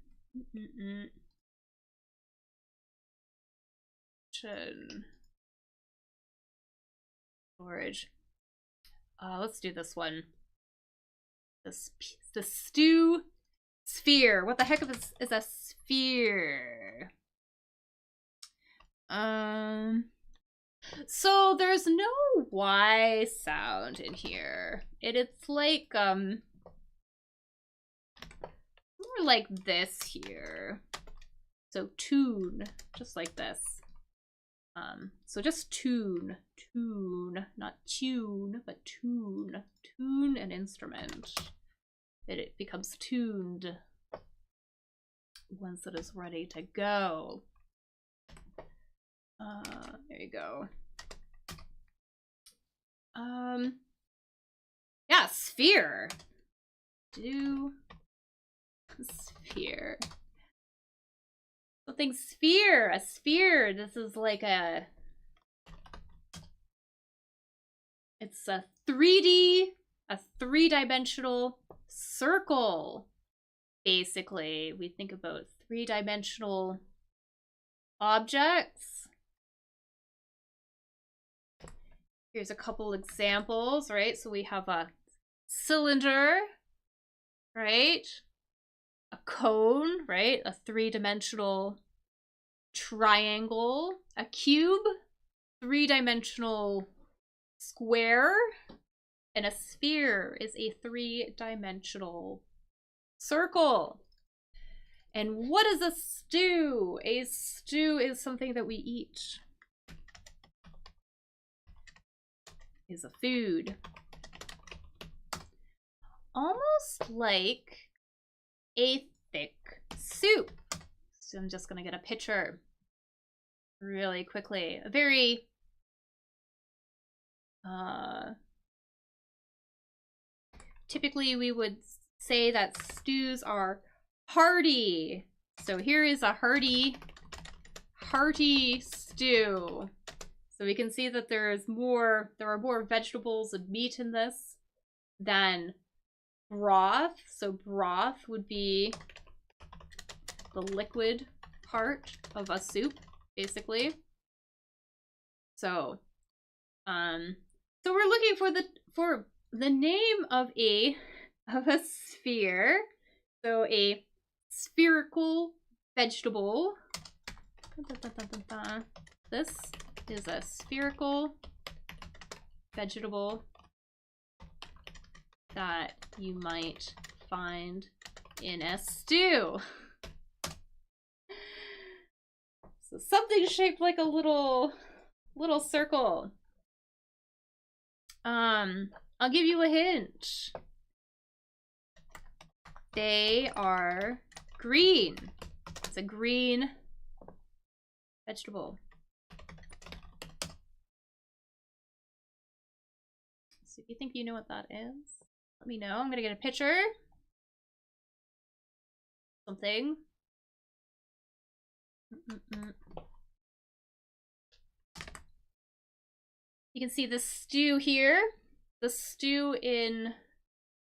[SPEAKER 1] Storage. Let's do this one. The stew sphere. What the heck is a sphere? So there's no Y sound in here. It's like, more like this here. So tune, just like this. So just tune, not tune, but tune. Tune an instrument. It becomes tuned once it is ready to go. There you go. Yeah, sphere. Do sphere. Something sphere. A sphere. This is like a... It's a 3D, a three-dimensional circle. Basically, we think about three-dimensional objects. Here's a couple examples, right? So we have a cylinder, right? A cone, right? A three-dimensional triangle. A cube, three-dimensional square. And a sphere is a three-dimensional circle. And what is a stew? A stew is something that we eat. Is a food. Almost like a thick soup. So I'm just gonna get a picture really quickly. A very typically we would say that stews are hearty. So here is a hearty stew. So we can see that there are more vegetables and meat in this than broth. So broth would be the liquid part of a soup, basically. So, so we're looking for the name of a sphere. So a spherical vegetable. This is a spherical vegetable that you might find in a stew. So something shaped like a little circle. I'll give you a hint. They are green. It's a green vegetable. So if you think you know what that is, let me know. I'm gonna get a picture. Something. You can see the stew here. The stew in,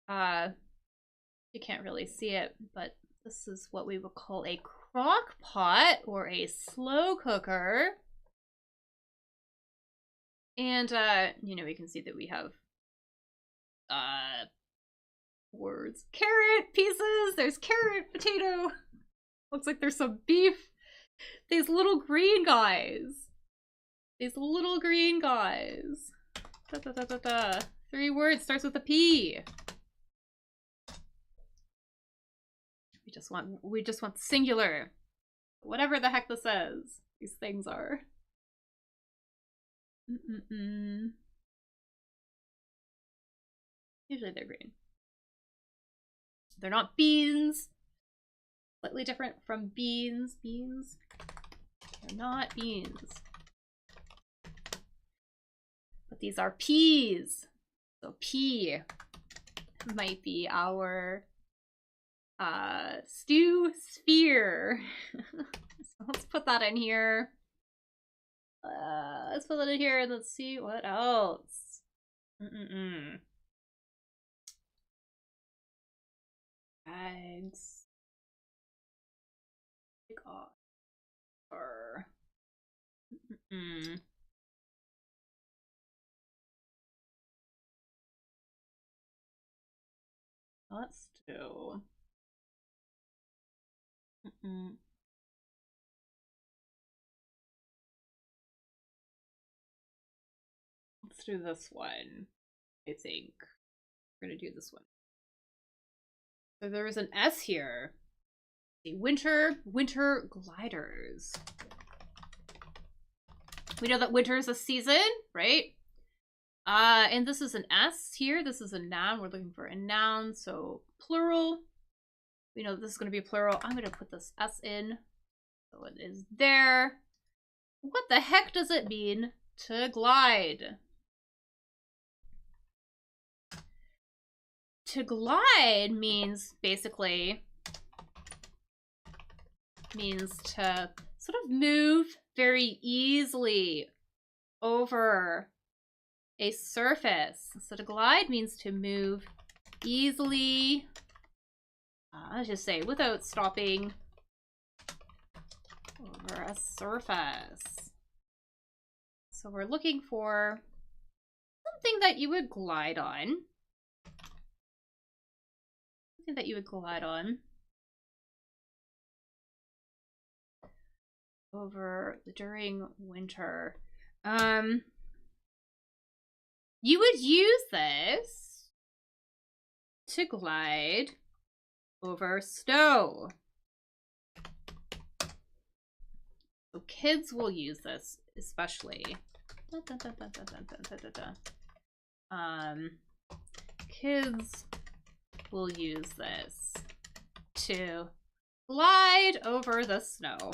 [SPEAKER 1] you can't really see it, but this is what we would call a crock pot or a slow cooker. And, you know, we can see that we have, words. Carrot pieces! There's carrot, potato. Looks like there's some beef. These little green guys. These little green guys. Da, da, da, da, da. 3 words, starts with a P. We just want singular. Whatever the heck this says. These things are. Usually they're green. They're not beans. Slightly different from beans. Beans. They're not beans. But these are peas. So pea might be our stew sphere. So let's put that in here. Let's put that in here and let's see what else. Bags. Let's do. this one, I think. We're gonna do this one. So there's an S here. The winter gliders. We know that winter is a season, right? And this is an S here. This is a noun. We're looking for a noun, so plural. We know this is going to be plural. I'm going to put this S in. So it is there. What the heck does it mean to glide? To glide means basically to sort of move very easily over a surface. So to glide means to move easily, let's just say without stopping, over a surface. So we're looking for something that you would glide on. Something that you would glide on. Over during winter. You would use this to glide over snow. So kids will use this especially. Kids will use this to glide over the snow.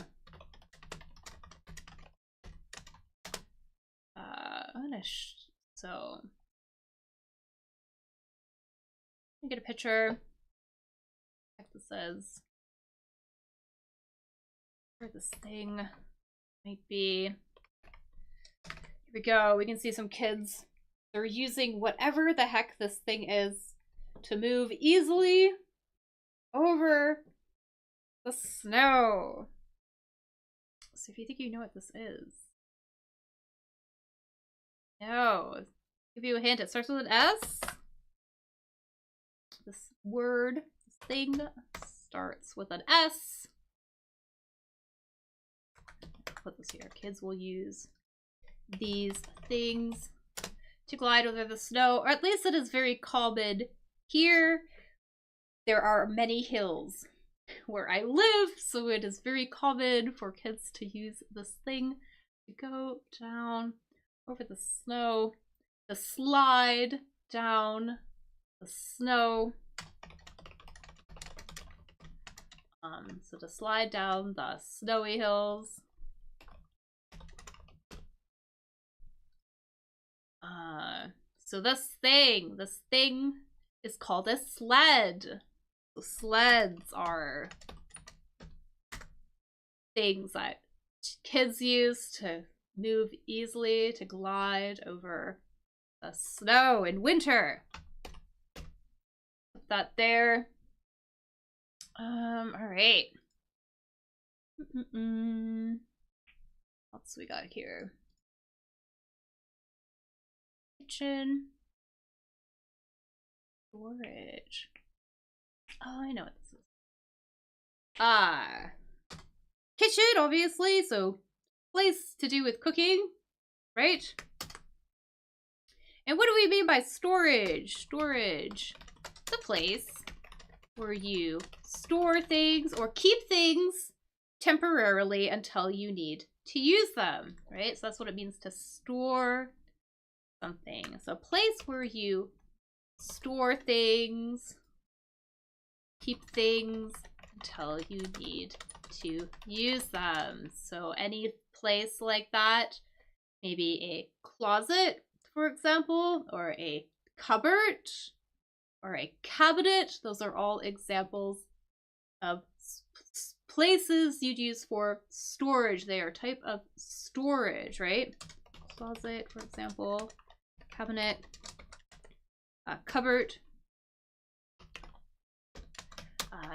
[SPEAKER 1] So let me get a picture. What this says. Where this thing might be. Here we go. We can see some kids. They're using whatever the heck this thing is to move easily over the snow. So if you think you know what this is. No. Give you a hint. It starts with an S. This word, this thing, starts with an S. Put this here. Kids will use these things to glide over the snow, or at least it is very common here. There are many hills where I live, so it is very common for kids to use this thing to go down over the snow, to slide down the snow. So to slide down the snowy hills. So this thing is called a sled. So sleds are things that kids use to move easily, to glide over the snow in winter. Put that there. All right. What else we got here? Kitchen. Storage. Oh, I know what this is. Kitchen, obviously, so place to do with cooking, right? And what do we mean by storage? Storage, the place where you store things or keep things temporarily until you need to use them, right? So that's what it means to store something. So a place where you store things, keep things until you need to use them. So any place like that, maybe a closet, for example, or a cupboard, or a cabinet. Those are all examples of places you'd use for storage. They are a type of storage, right? Closet, for example, cabinet, cupboard.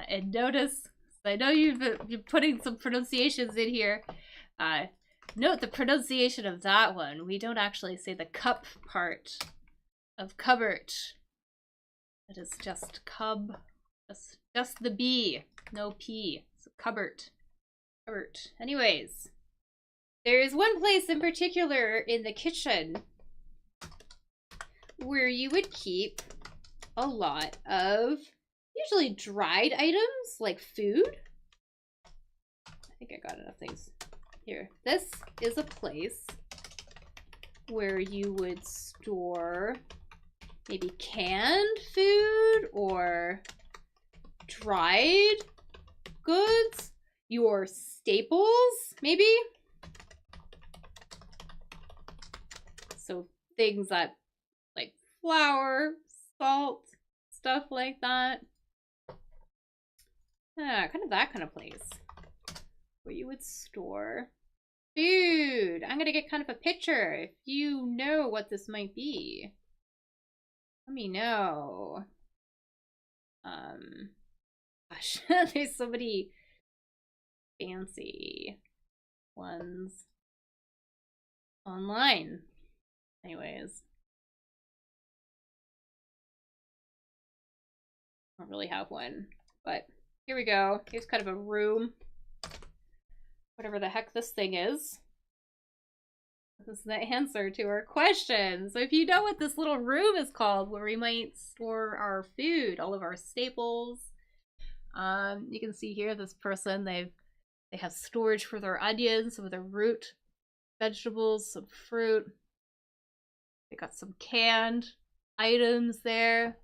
[SPEAKER 1] And notice, I know you've been putting some pronunciations in here. Note the pronunciation of that one. We don't actually say the cup part of cupboard. It is just cub, just the B, no P. So cupboard, cupboard. Anyways, there is one place in particular in the kitchen where you would keep a lot of usually dried items like food. I think I got enough things here. This is a place where you would store maybe canned food or dried goods, your staples, maybe. So things that like flour, salt, stuff like that. Kind of that kind of place where you would store food. I'm gonna get kind of a picture. If you know what this might be, let me know. Gosh, there's so many fancy ones online. Anyways, I don't really have one, but here we go. Here's kind of a room. Whatever the heck this thing is. This is the answer to our question. So if you know what this little room is called, where we might store our food, all of our staples, you can see here this person, they have storage for their onions, some of their root vegetables, some fruit. They got some canned items there,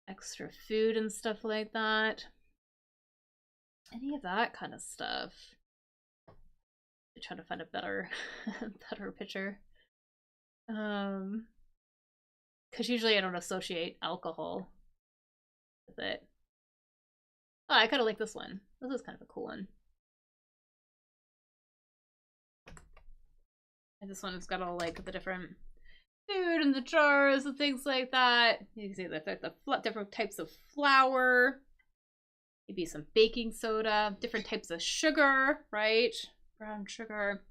[SPEAKER 1] extra food and stuff like that. Any of that kind of stuff. I'm trying to find a better better picture. Because usually I don't associate alcohol with it. Oh, I kind of like this one. This is kind of a cool one. And this one has got all like the different food in the jars and things like that. You can see the different types of flour. Maybe some baking soda, different types of sugar, right? Brown sugar.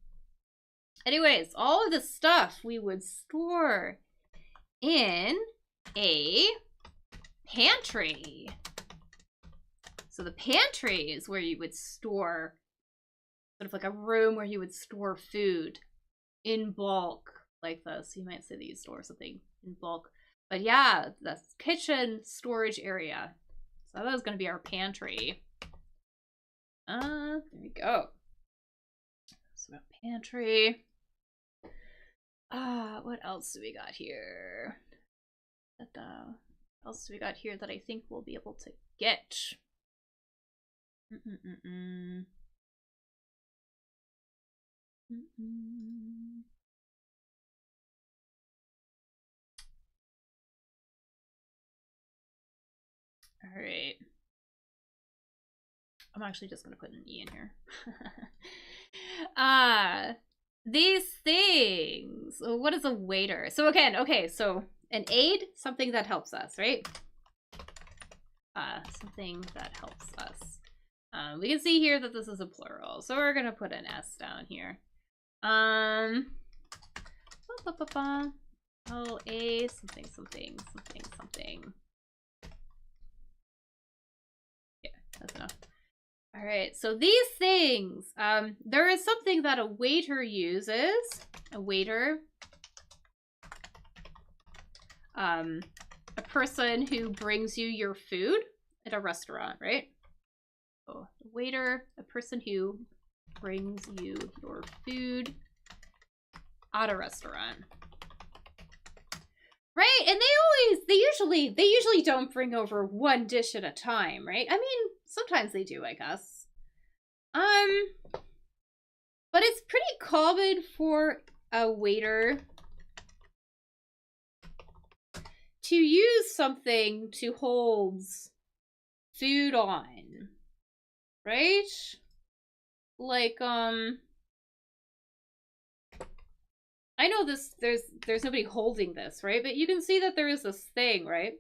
[SPEAKER 1] Anyways, all of this stuff we would store in a pantry. So the pantry is where you would store, sort of like a room where you would store food in bulk like this. You might say that you store something in bulk. But yeah, the kitchen storage area. So that was going to be our pantry. There we go. So our pantry. What else do we got here? What else do we got here that I think we'll be able to get? All right. I'm actually just going to put an E in here. These things. What is a waiter? So again, okay, so an aid, something that helps us, right? Something that helps us. We can see here that this is a plural, so we're going to put an S down here. L-A, something, something, something, something. Yeah, that's enough. All right, so these things, there is something that a waiter uses. A waiter, a person who brings you your food at a restaurant, right? So a waiter, a person who brings you your food at a restaurant. Right? And they usually don't bring over one dish at a time, right? I mean, sometimes they do, I guess. But it's pretty common for a waiter to use something to hold food on, right? Like, I know this, there's nobody holding this, right? But you can see that there is this thing, right?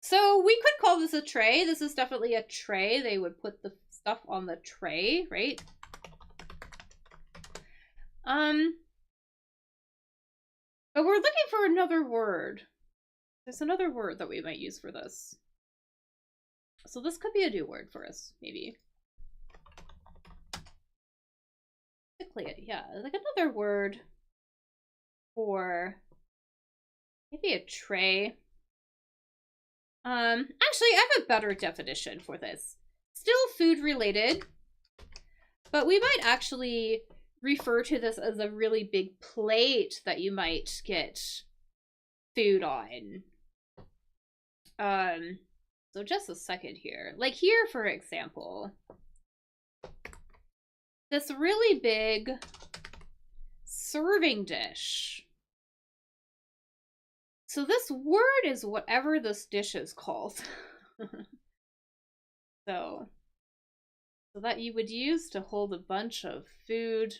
[SPEAKER 1] So we could call this a tray. This is definitely a tray. They would put the stuff on the tray, right? But we're looking for another word. There's another word that we might use for this. So this could be a new word for us, maybe. Yeah, like another word. or maybe a tray. Actually, I have a better definition for this. Still food related, but we might actually refer to this as a really big plate that you might get food on. So just a second here. Like here, for example, this really big serving dish. So this word is whatever this dish is called. So that you would use to hold a bunch of food.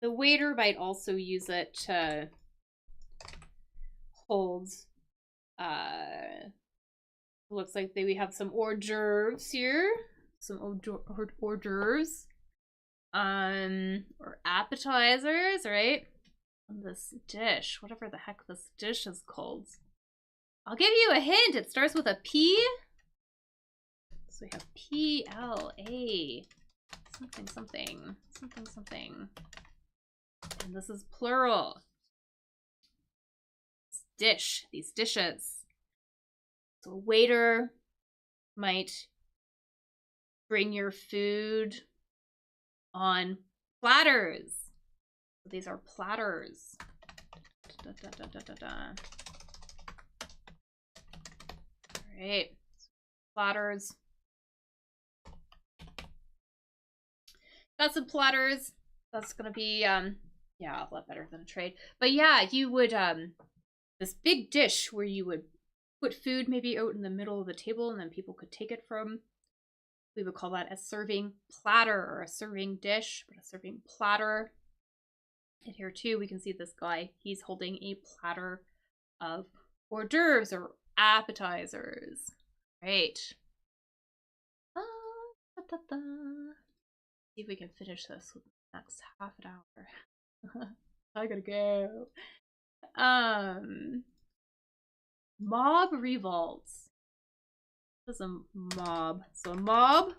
[SPEAKER 1] The waiter might also use it to hold, looks like we have some hors d'oeuvres here. Some hors d'oeuvres. Or appetizers, right? On this dish, whatever the heck this dish is called. I'll give you a hint. It starts with a P. So we have P-L-A. Something, something. Something, something. And this is plural. This dish. These dishes. So a waiter might bring your food on platters. So these are platters. All right, platters. Got some platters. That's gonna be yeah, a lot better than a tray. But yeah, you would this big dish where you would put food maybe out in the middle of the table and then people could take it from. We would call that a serving platter or a serving dish, but a serving platter. And here too, we can see this guy. He's holding a platter of hors d'oeuvres or appetizers. Right. See if we can finish this with the next half an hour. I gotta go. Mob revolts. This is a mob. So a mob,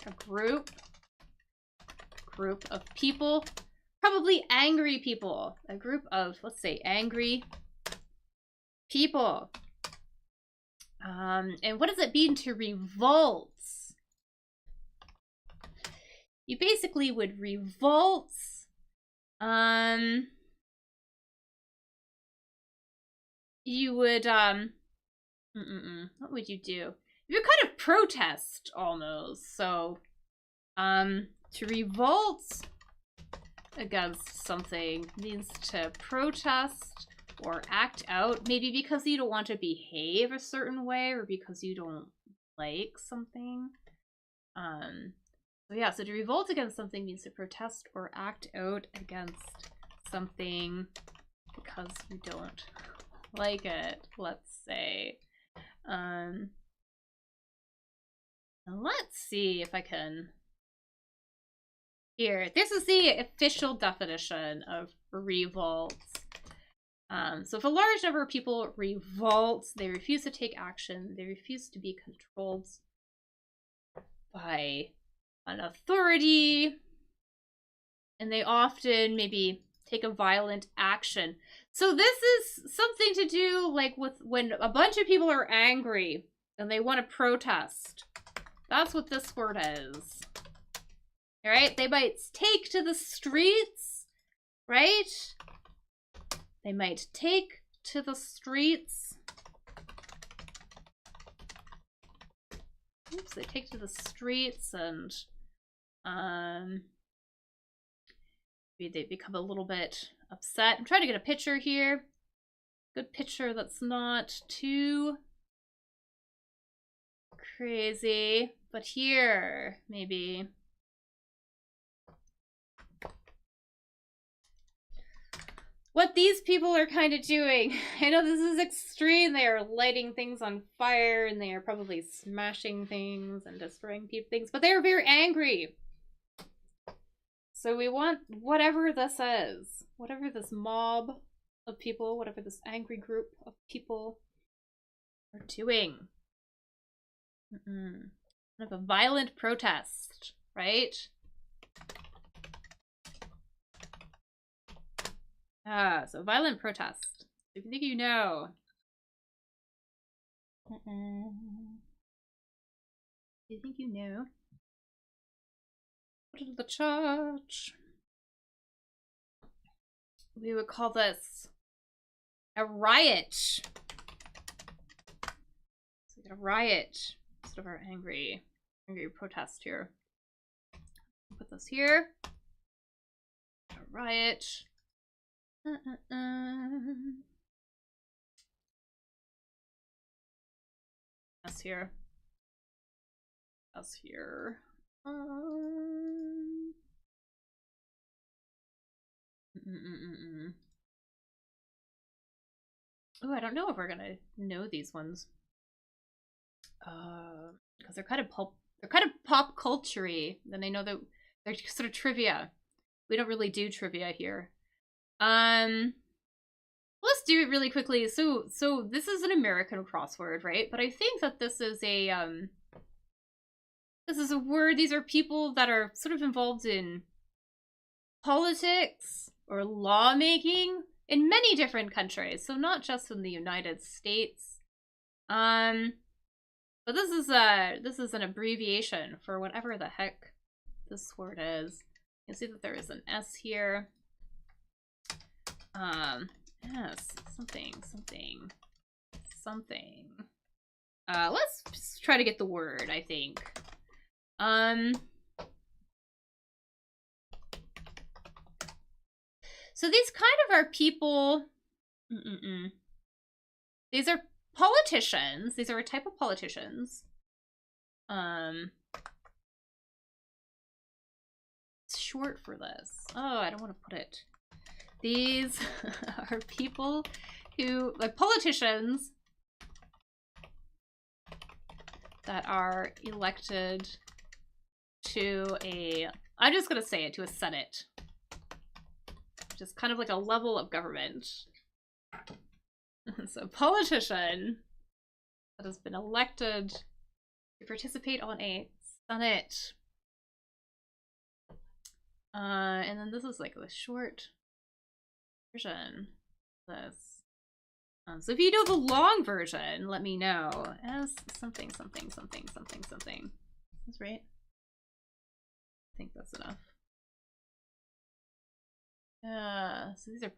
[SPEAKER 1] a group of people, probably angry people. A group of, let's say, angry people. And what does it mean to revolt? You basically would revolt. You would, what would you do? You would kind of protest almost. So, to revolt against something means to protest or act out, maybe because you don't want to behave a certain way or because you don't like something. So yeah, so to revolt against something means to protest or act out against something because you don't like it, let's say. And let's see if I can. Here, this is the official definition of revolt. So if a large number of people revolt, they refuse to take action, they refuse to be controlled by an authority, and they often maybe take a violent action. So this is something to do like with when a bunch of people are angry and they want to protest. That's what this word is. All right, they might take to the streets, right? They might take to the streets. Oops, they take to the streets and maybe they become a little bit upset. I'm trying to get a picture here. Good picture that's not too crazy. But here, maybe. What these people are kind of doing. I know this is extreme. They are lighting things on fire and they are probably smashing things and destroying things, but they are very angry. So we want whatever this is, whatever this mob of people, whatever this angry group of people are doing. Kind of a violent protest, right? So violent protest. If you think you know. You think you know? What is the charge? We would call this a riot. So we got a riot instead of our angry protest here. Put this here. A riot. Us here. Us here. Oh, I don't know if we're gonna know these ones. Because they're kind of pop culture-y. Then I know that they're sort of trivia. We don't really do trivia here. Let's do it really quickly. So this is an American crossword, right? But I think that this is a word. These are people that are sort of involved in politics or lawmaking in many different countries. So not just in the United States. But this is an abbreviation for whatever the heck this word is. You can see that there is an S here. S, something. Let's try to get the word, I think. So these kind of are people. These are politicians. These are a type of politicians. It's short for this. Oh, I don't want to put it. These are people who, like, politicians that are elected to a, I'm just gonna say it, to a Senate. Which is kind of like a level of government. So, politician that has been elected to participate on a Senate. And then this is like the short version of this. So if you know the long version, let me know. S something. That's right. I think that's enough. So these are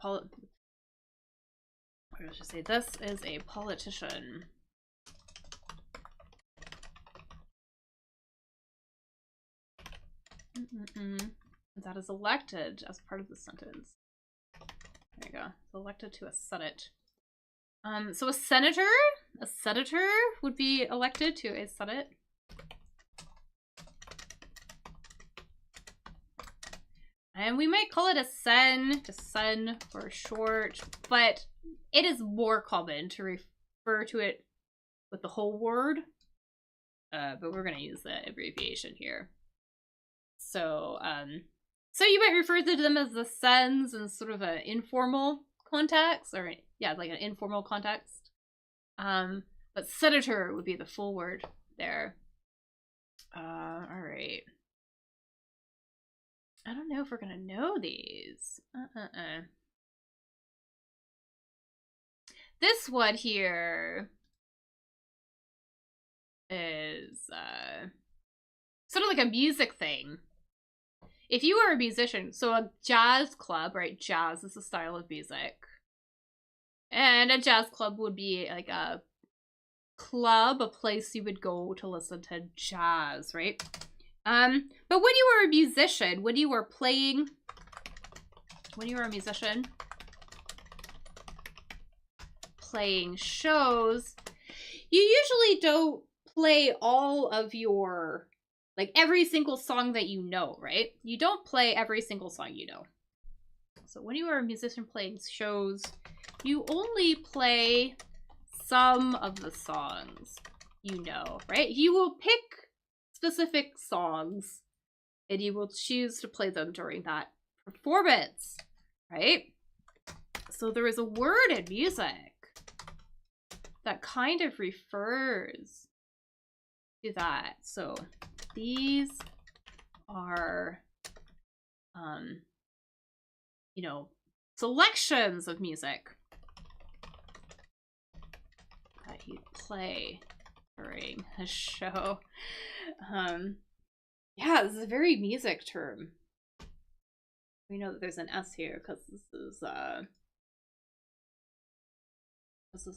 [SPEAKER 1] I should say this is a politician. That is elected as part of the sentence. There you go. It's elected to a Senate. So a senator would be elected to a Senate. And we might call it a sen, just sen for short, but it is more common to refer to it with the whole word. But we're gonna use the abbreviation here. So, so you might refer to them as the sens in sort of an informal context, or yeah, like an informal context. But senator would be the full word there. All right. I don't know if we're gonna know these. This one here is sort of like a music thing. If you are a musician, so a jazz club, right? Jazz is a style of music. And a jazz club would be like a club, a place you would go to listen to jazz, right? But when you were a musician, when you were a musician, playing shows, you usually don't play all of your, like, every single song that you know, right? You don't play every single song you know. So when you are a musician playing shows, you only play some of the songs you know, right? You will pick specific songs and you will choose to play them during that performance, right? So there is a word in music that kind of refers to that. So these are, you know, selections of music that you play during a show. Yeah, this is a very music term. We know that there's an S here because this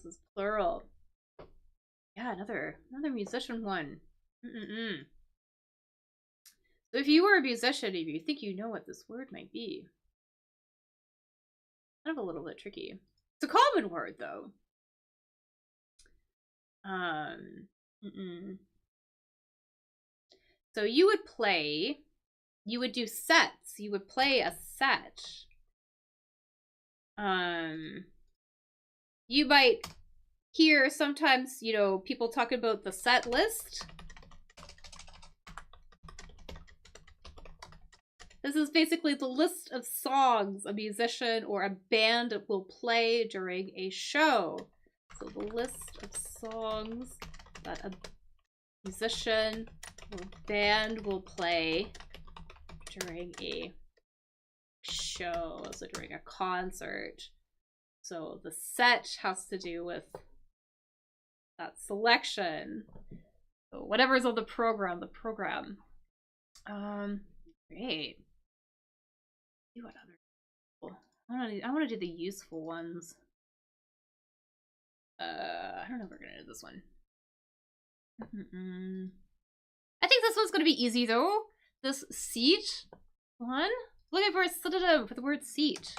[SPEAKER 1] is plural. Yeah, another musician one. So if you were a musician, if you think you know what this word might be, kind of a little bit tricky. It's a common word though. So you would do sets. You would play a set. You might hear sometimes, you know, people talk about the set list. This is basically the list of songs a musician or a band will play during a show. So the list of songs that a musician or band will play during a show, so during a concert. So the set has to do with that selection. So whatever's on the program, Great. See what other? I want to do the useful ones. I don't know if we're gonna do this one. I think this one's gonna be easy though. This seat one. Looking for a synonym for the word seat.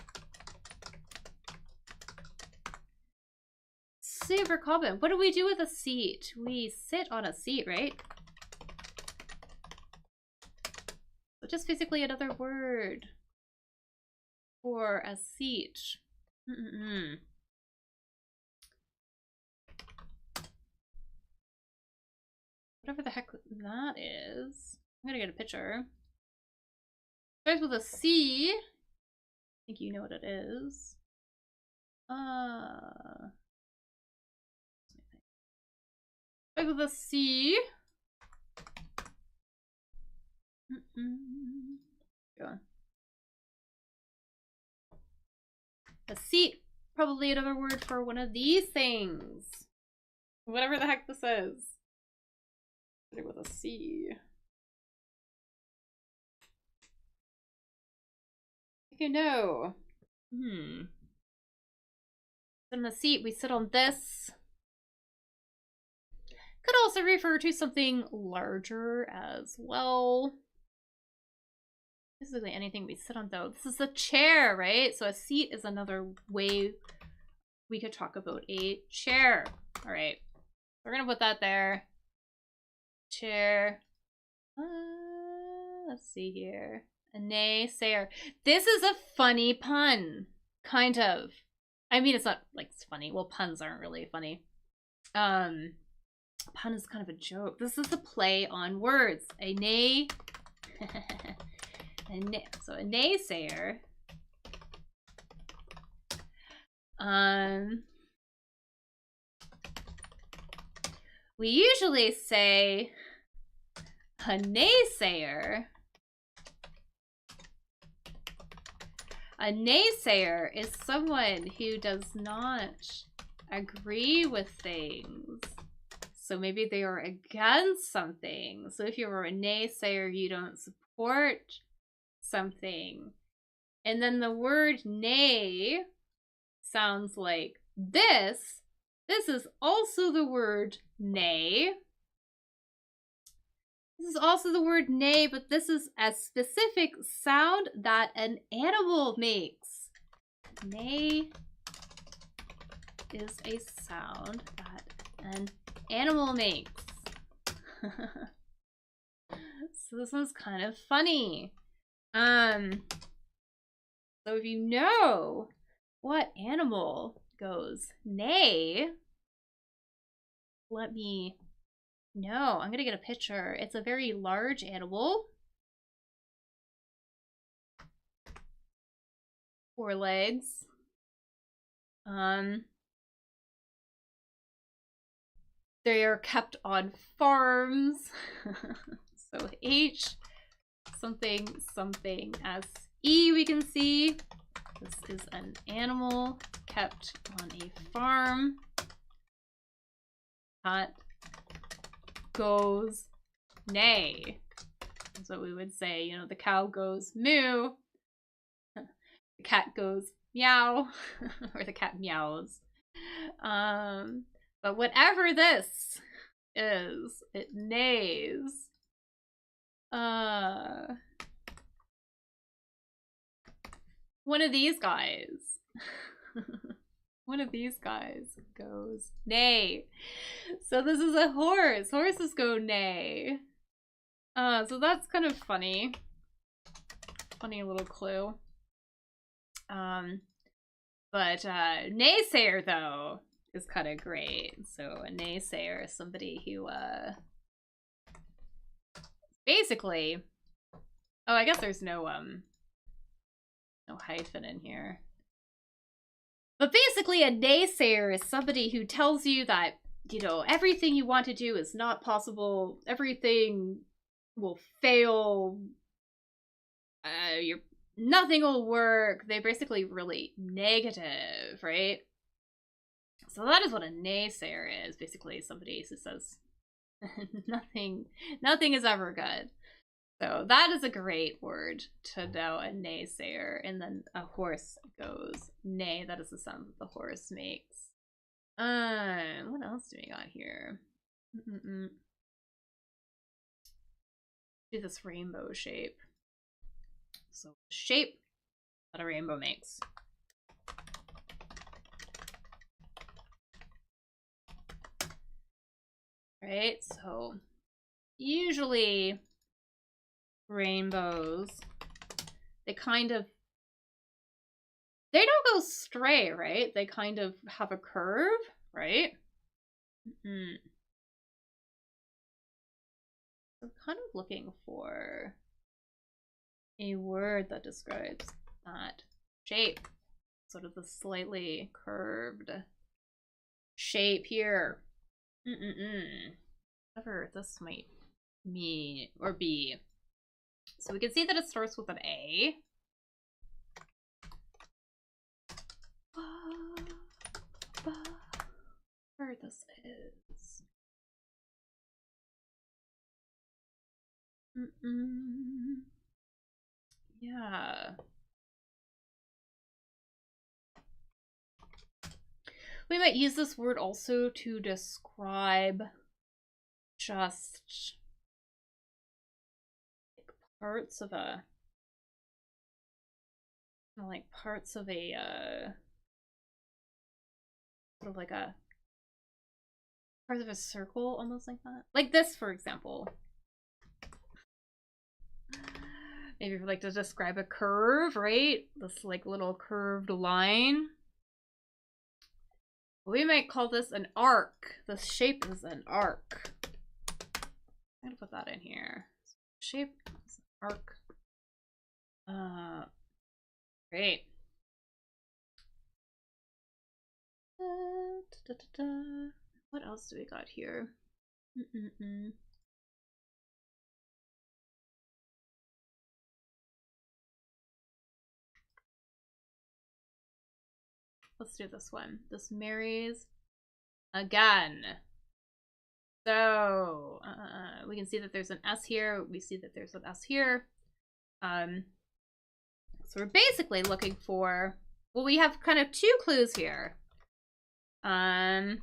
[SPEAKER 1] Super common. What do we do with a seat? We sit on a seat, right? So just basically another word for a seat. Whatever the heck that is. I'm gonna get a picture. Starts with a C. I think you know what it is. Starts with a C. Go. A seat. Probably another word for one of these things. Whatever the heck this is. With a C. You know. In the seat, we sit on this. Could also refer to something larger as well. Basically anything we sit on though. This is a chair, right? So a seat is another way we could talk about a chair. All right. We're gonna put that there. Chair. Let's see here. A naysayer. This is a funny pun. Kind of. I mean, it's not like it's funny. Well, puns aren't really funny. Pun is kind of a joke. This is a play on words. A nay. So a naysayer. We usually say a naysayer. A naysayer is someone who does not agree with things. So maybe they are against something. So if you're a naysayer, you don't support something. And then the word nay sounds like this. This is also the word nay. This is also the word nay, but this is a specific sound that an animal makes. Nay is a sound that an animal makes. So this one's kind of funny. So if you know what animal goes neigh, let me know. I'm gonna get a picture. It's a very large animal. 4 legs. They are kept on farms. So H something something S E we can see. This is an animal kept on a farm. Cat goes neigh. That's what we would say. You know, the cow goes moo. The cat goes meow. Or the cat meows. But whatever this is, it neighs. One of these guys. One of these guys goes neigh. So this is a horse. Horses go neigh. So that's kind of funny. Funny little clue. But naysayer though is kind of great. So a naysayer is somebody who basically, oh, I guess there's no hyphen in here. But basically a naysayer is somebody who tells you that, you know, everything you want to do is not possible, everything will fail, nothing will work. They're basically really negative, right? So that is what a naysayer is. Basically somebody who says nothing is ever good. So that is a great word to know, a naysayer. And then a horse goes neigh. That is the sound that the horse makes. What else do we got here? Do this rainbow shape. So shape that a rainbow makes. Right, so usually rainbows, they don't go straight, right? They kind of have a curve, right? I'm kind of looking for a word that describes that shape. Sort of the slightly curved shape here. Whatever this might mean or be. So we can see that it starts with an A. Where this is. Yeah. We might use this word also to describe just like parts of a, like parts of a, sort of like a, part of a circle, almost like that. Like this, for example. Maybe if like to describe a curve, right? This like little curved line. We might call this an arc. This shape is an arc. I'm gonna put that in here. Shape is an arc. Great. What else do we got here? Let's do this one. This marries again. So we can see that there's an S here. We see that there's an S here. So we're basically looking for, well, we have kind of two clues here. So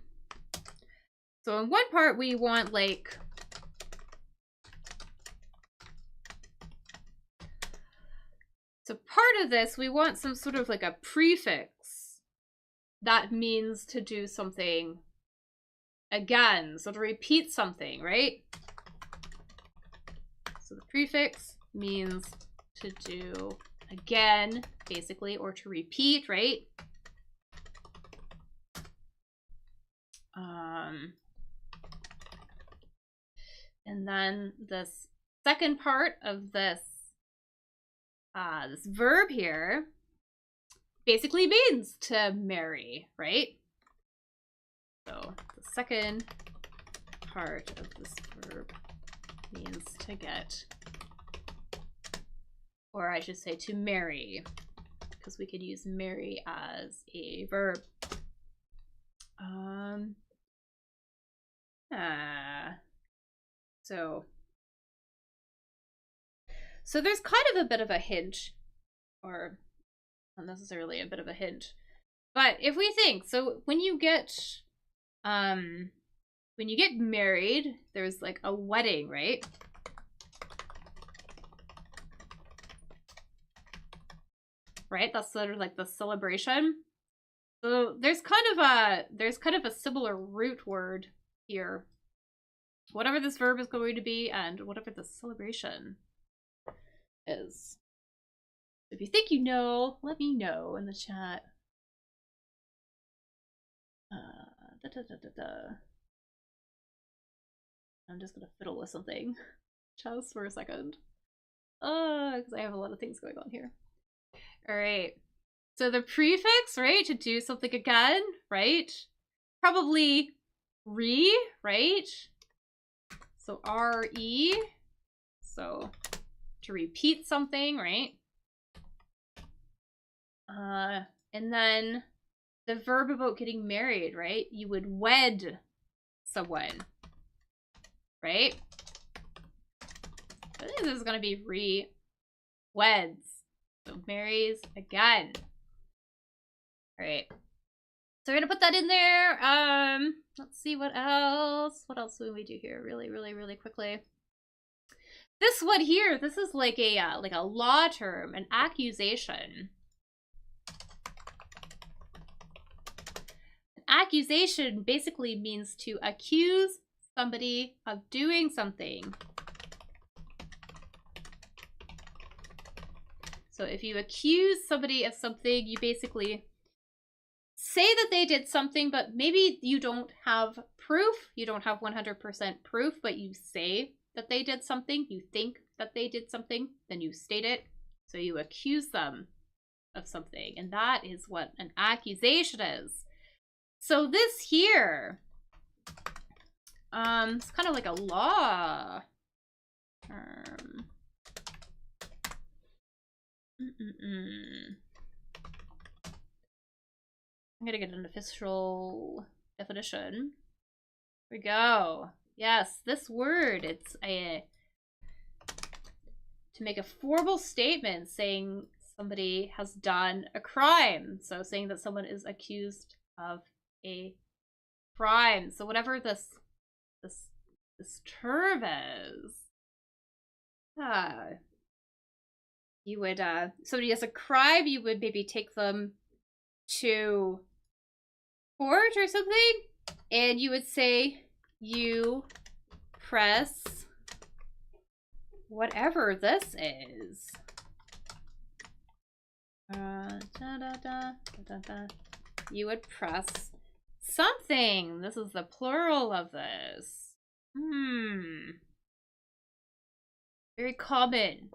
[SPEAKER 1] in one part we want like, so part of this we want some sort of like a prefix that means to do something again, so to repeat something, right? So the prefix means to do again, basically, or to repeat, right? And then this second part of this this verb here basically means to marry, right? So the second part of this verb means to get, or I should say to marry, because we could use marry as a verb. So there's kind of a bit of a hint, or not necessarily a bit of a hint, but if we think, so when you get married, there's like a wedding, right? Right? That's sort of like the celebration. So there's kind of a similar root word here. Whatever this verb is going to be and whatever the celebration is. If you think you know, let me know in the chat. I'm just gonna fiddle with something just for a second. Because I have a lot of things going on here. All right. So the prefix, right, to do something again, right? Probably re, right? So re. So to repeat something, right? And then the verb about getting married, right? You would wed someone, right? I think this is gonna be re-weds. So marries again. All right. So we're gonna put that in there. Let's see what else. What else will we do here? Really quickly. This one here. This is like a law term, an accusation. An accusation basically means to accuse somebody of doing something. So if you accuse somebody of something, you basically say that they did something, but maybe you don't have proof. You don't have 100% proof, but you say that they did something. You think that they did something, then you state it. So you accuse them of something, and that is what an accusation is. So this here, it's kind of like a law term. I'm gonna get an official definition. Here we go. Yes, this word, it's to make a formal statement saying somebody has done a crime. So saying that someone is accused of a crime. So whatever this term is, you would somebody has a crime, you would maybe take them to court or something, and you would say you press whatever this is. You would press something. This is the plural of this. Very common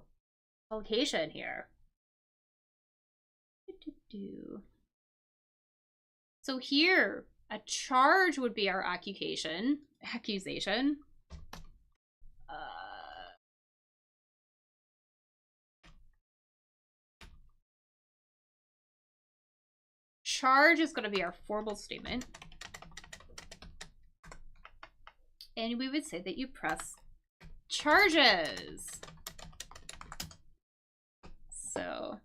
[SPEAKER 1] location here. So here, a charge would be our accusation. Charge is going to be our formal statement. And we would say that you press charges. So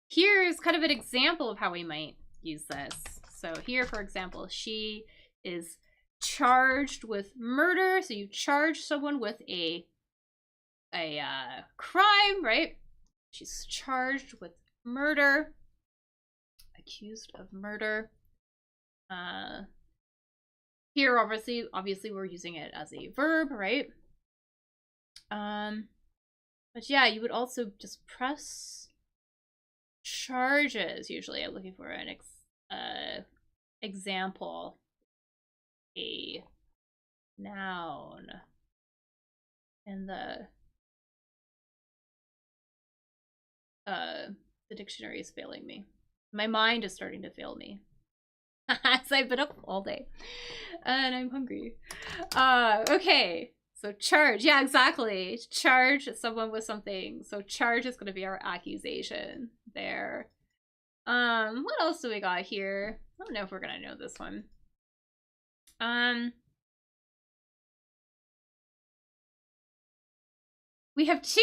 [SPEAKER 1] here's kind of an example of how we might use this. So here, for example, she is charged with murder. So you charge someone with a crime, right? She's charged with murder. Accused of murder. Here, obviously, we're using it as a verb, right? But yeah, you would also just press charges. Usually, I'm looking for an example. A noun. And the dictionary is failing me. My mind is starting to fail me. As I've been up all day. And I'm hungry. Okay. So charge. Yeah, exactly. Charge someone with something. So charge is going to be our accusation there. What else do we got here? I don't know if we're gonna know this one. We have two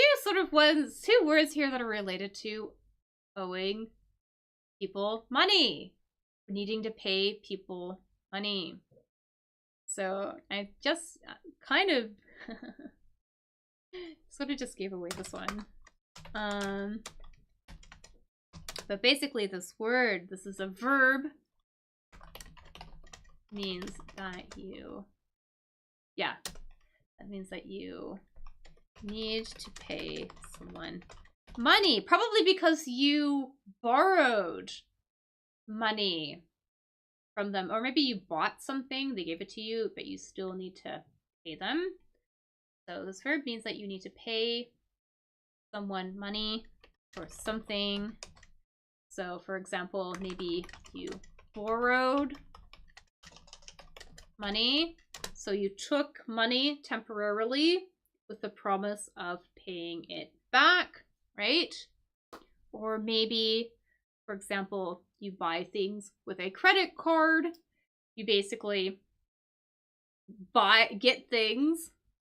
[SPEAKER 1] words here that are related to owing people money, needing to pay people money. So I just kind of sort of just gave away this one. But basically this word, this is a verb, means that you, yeah, that means that you need to pay someone money, probably because you borrowed money from them, or maybe you bought something, they gave it to you, but you still need to pay them. So this verb means that you need to pay someone money for something. So for example, maybe you borrowed money, so you took money temporarily with the promise of paying it back, right? Or maybe, for example, you buy things with a credit card. You basically get things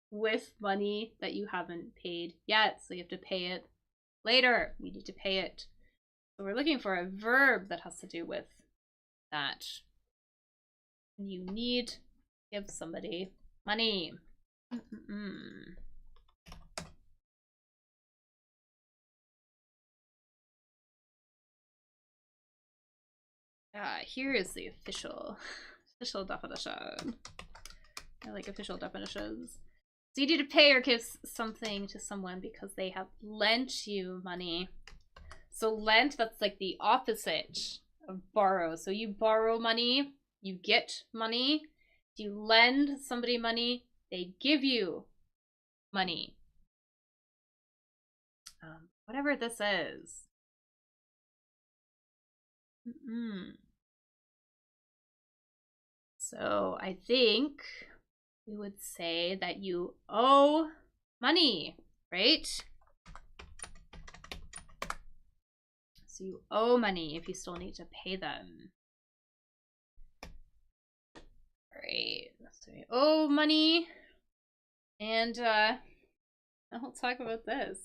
[SPEAKER 1] with money that you haven't paid yet, so you have to pay it later. You need to pay it. So we're looking for a verb that has to do with that. You need to give somebody money. Here is the official definition. I like official definitions. So you need to pay or give something to someone because they have lent you money. So lent, that's like the opposite of borrow. So you borrow money, you get money. If you lend somebody money, they give you money. Whatever this is. So I think we would say that you owe money, right? So you owe money if you still need to pay them. Right. So you owe money. And I'll talk about this.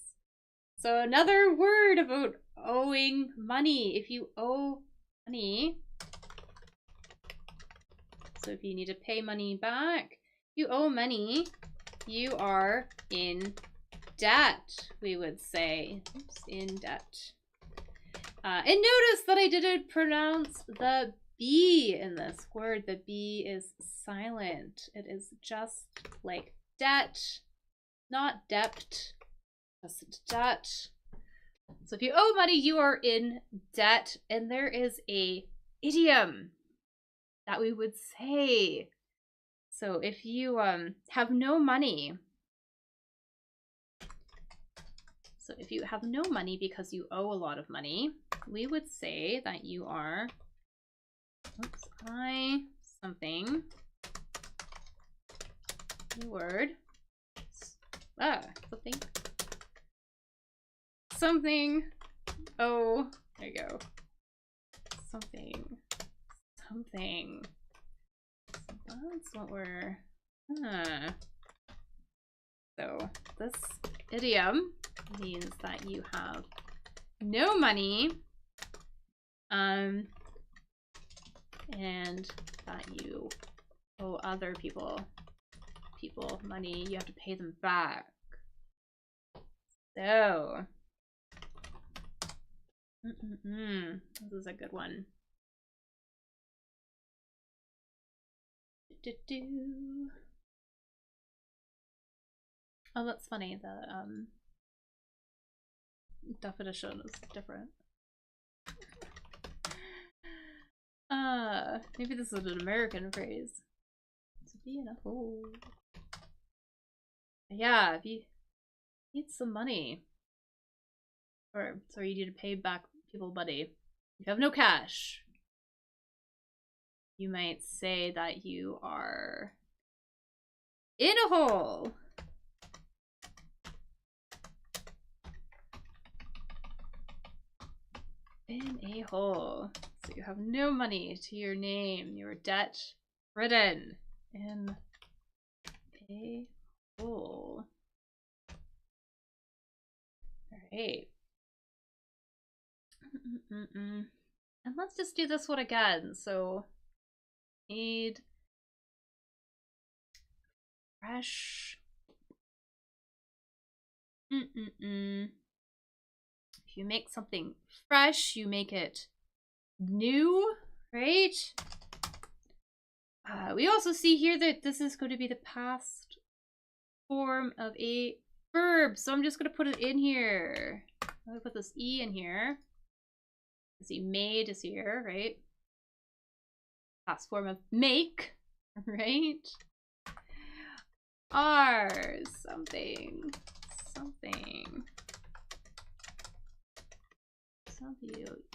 [SPEAKER 1] So another word about owing money. If you owe money, so if you need to pay money back, you owe money, you are in debt, we would say. Oops, in debt. And notice that I didn't pronounce the B in this word. The B is silent. It is just like debt, not debt, just debt. So if you owe money, you are in debt. And there is a idiom that we would say. So if you have no money, so if you have no money because you owe a lot of money, we would say that you are, oops, something, new word, something, oh, there you go, something, that's what we're, so this idiom means that you have no money, and that you owe other people money. You have to pay them back. So this is a good one. Oh, that's funny. The definition is different. Maybe this is an American phrase. To be in a hole. Yeah, if you need some money, or sorry, you need to pay back people money. If you have no cash, you might say that you are in a hole. In a hole. So you have no money to your name. You're debt ridden. In a hole. Alright. And let's just do this one again. So, need fresh. If you make something fresh, you make it new, right? We also see here that this is going to be the past form of a verb, so I'm just going to put it in here. I'm going to put this E in here. See, made is here, right? Past form of make, right? R, something.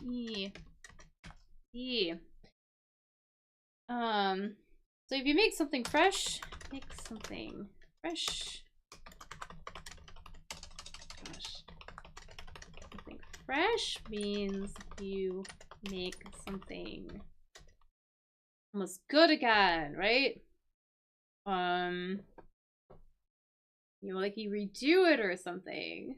[SPEAKER 1] E. So if you make something fresh, make something fresh. Gosh. Something fresh means you make something almost good again, right? You know, like you redo it or something.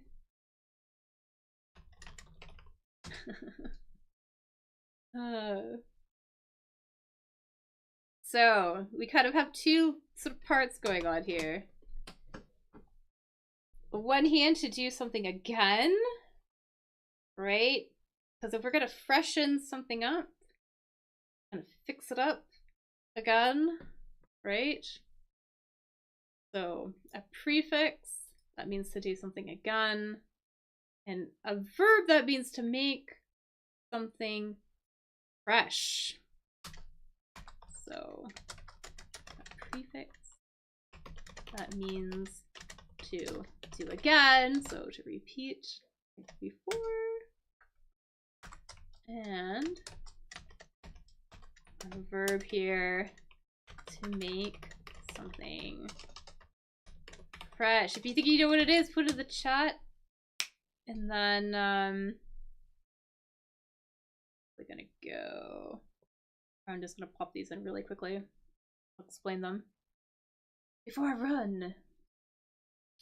[SPEAKER 1] So we kind of have two sort of parts going on here. On one hand, to do something again, right? Because if we're gonna freshen something up and fix it up again, right? So a prefix, that means to do something again, and a verb that means to make something fresh. So a prefix, that means to do again, so to repeat like before, and a verb here to make something fresh. If you think you know what it is, put it in the chat. And then we're gonna go. I'm just gonna pop these in really quickly. I'll explain them before I run.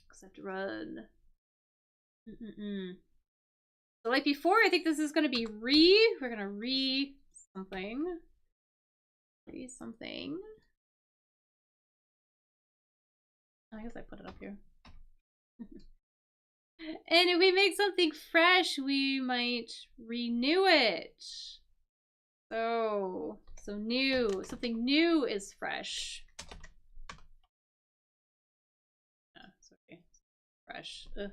[SPEAKER 1] Because I have to run. So like before, I think this is gonna be we're gonna something. Something. I guess I put it up here. And if we make something fresh, we might renew it. So new. Something new is fresh. Oh, sorry. Fresh. Ugh.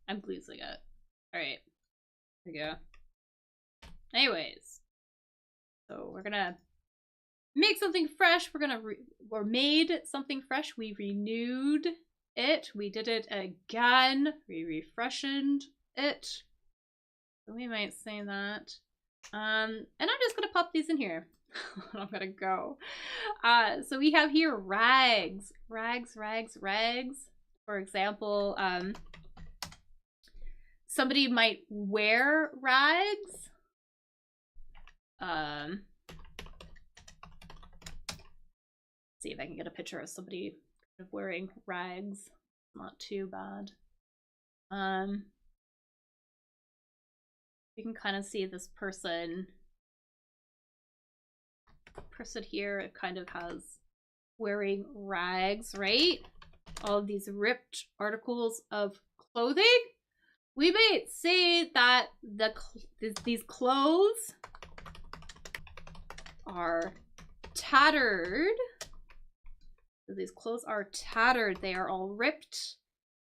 [SPEAKER 1] I'm losing it. Alright. Here we go. Anyways. So we're gonna make something fresh. We're made something fresh. We renewed it. We did it again. We refreshened it. So we might say that. And I'm just gonna pop these in here. I'm gonna go. So we have here rags. Rags. For example, somebody might wear rags. See if I can get a picture of somebody wearing rags. Not too bad. You can kind of see this person here kind of has wearing rags, right? All of these ripped articles of clothing. We might say that these clothes are tattered. So these clothes are tattered. They are all ripped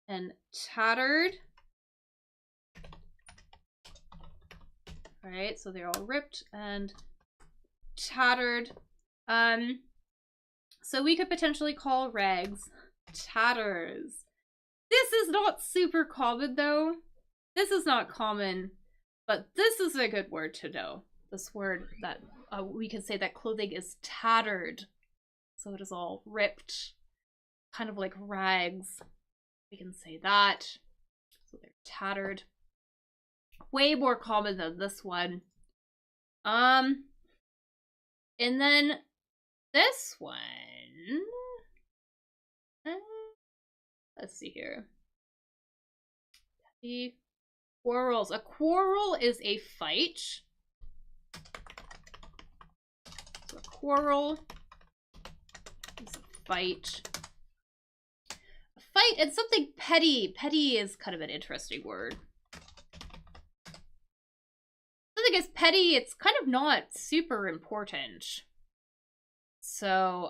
[SPEAKER 1] and tattered. All right, so they're all ripped and tattered. So we could potentially call rags tatters. This is not super common though. This is not common, but this is a good word to know. This word that we can say that clothing is tattered. So it is all ripped, kind of like rags. We can say that. So they're tattered. way more common than this one. And then this one, let's see here. The quarrels. A quarrel is a fight. So a quarrel is a fight. A fight and something petty. Petty is kind of an interesting word. Something is petty, it's kind of not super important. So,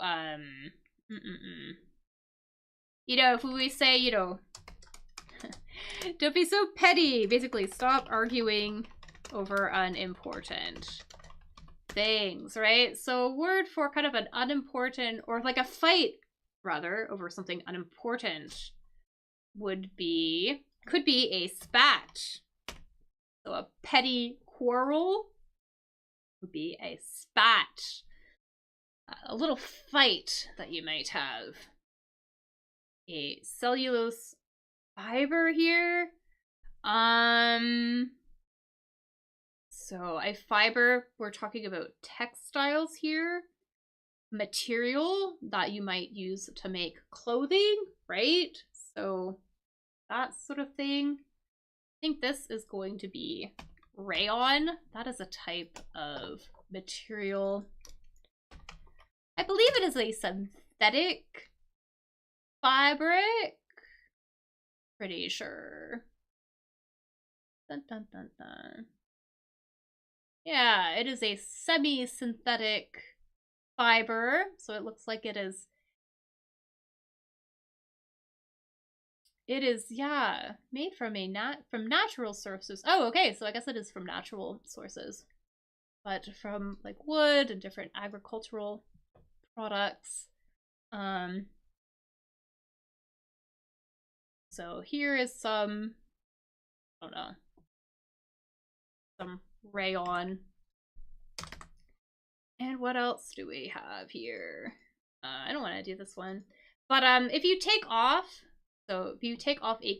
[SPEAKER 1] you know, if we say, you know, don't be so petty. Basically, stop arguing over unimportant things, right? So a word for kind of an unimportant, or like a fight, rather, over something unimportant would be, could be a spat. So a petty quarrel would be a spat. A little fight that you might have. A cellulose fiber here. So a fiber, we're talking about textiles here. Material that you might use to make clothing, right? So that sort of thing. I think this is going to be rayon. That is a type of material. I believe it is a synthetic fabric. Pretty sure. Dun, dun, dun, dun. Yeah, it is a semi-synthetic fiber, so it looks like it is, yeah, made from from natural sources. Oh, okay, so I guess it is from natural sources, but from like wood and different agricultural products. So here is some, I don't know, some rayon. And what else do we have here? I don't want to do this one. But if you take off, so if you take off a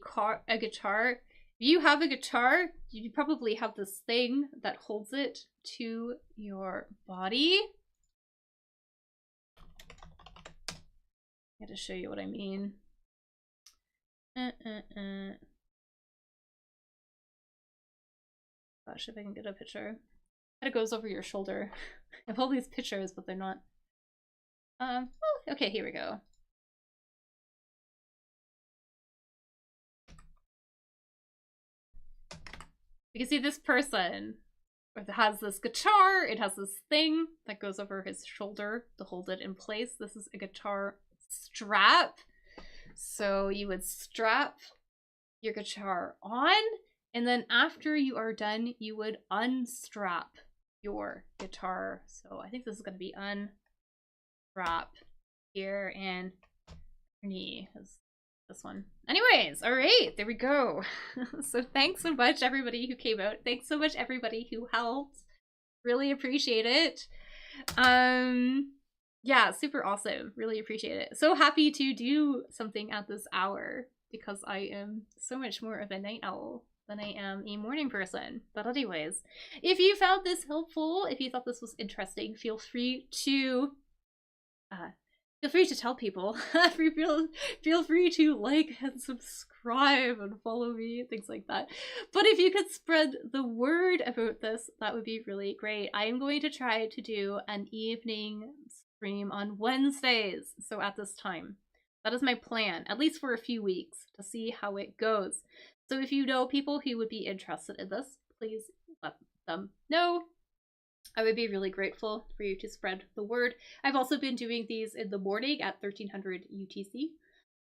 [SPEAKER 1] guitar, if you have a guitar, you probably have this thing that holds it to your body. I got to show you what I mean. Gosh, if I can get a picture. It goes over your shoulder. I have all these pictures, but they're not. Oh, okay, here we go. You can see this person has this guitar. It has this thing that goes over his shoulder to hold it in place. This is a guitar strap. So you would strap your guitar on, and then after you are done, you would unstrap your guitar. So I think this is going to be unstrap here, and knee is this one. Anyways, all right, there we go. So thanks so much everybody who came out. Thanks so much everybody who helped. Really appreciate it. Yeah, super awesome. Really appreciate it. So happy to do something at this hour because I am so much more of a night owl than I am a morning person. But anyways, if you found this helpful, if you thought this was interesting, feel free to tell people. feel free to like and subscribe and follow me, things like that. But if you could spread the word about this, that would be really great. I am going to try to do an evening stream on Wednesdays, so at this time. That is my plan, at least for a few weeks, to see how it goes. So if you know people who would be interested in this, please let them know. I would be really grateful for you to spread the word. I've also been doing these in the morning at 1300 UTC.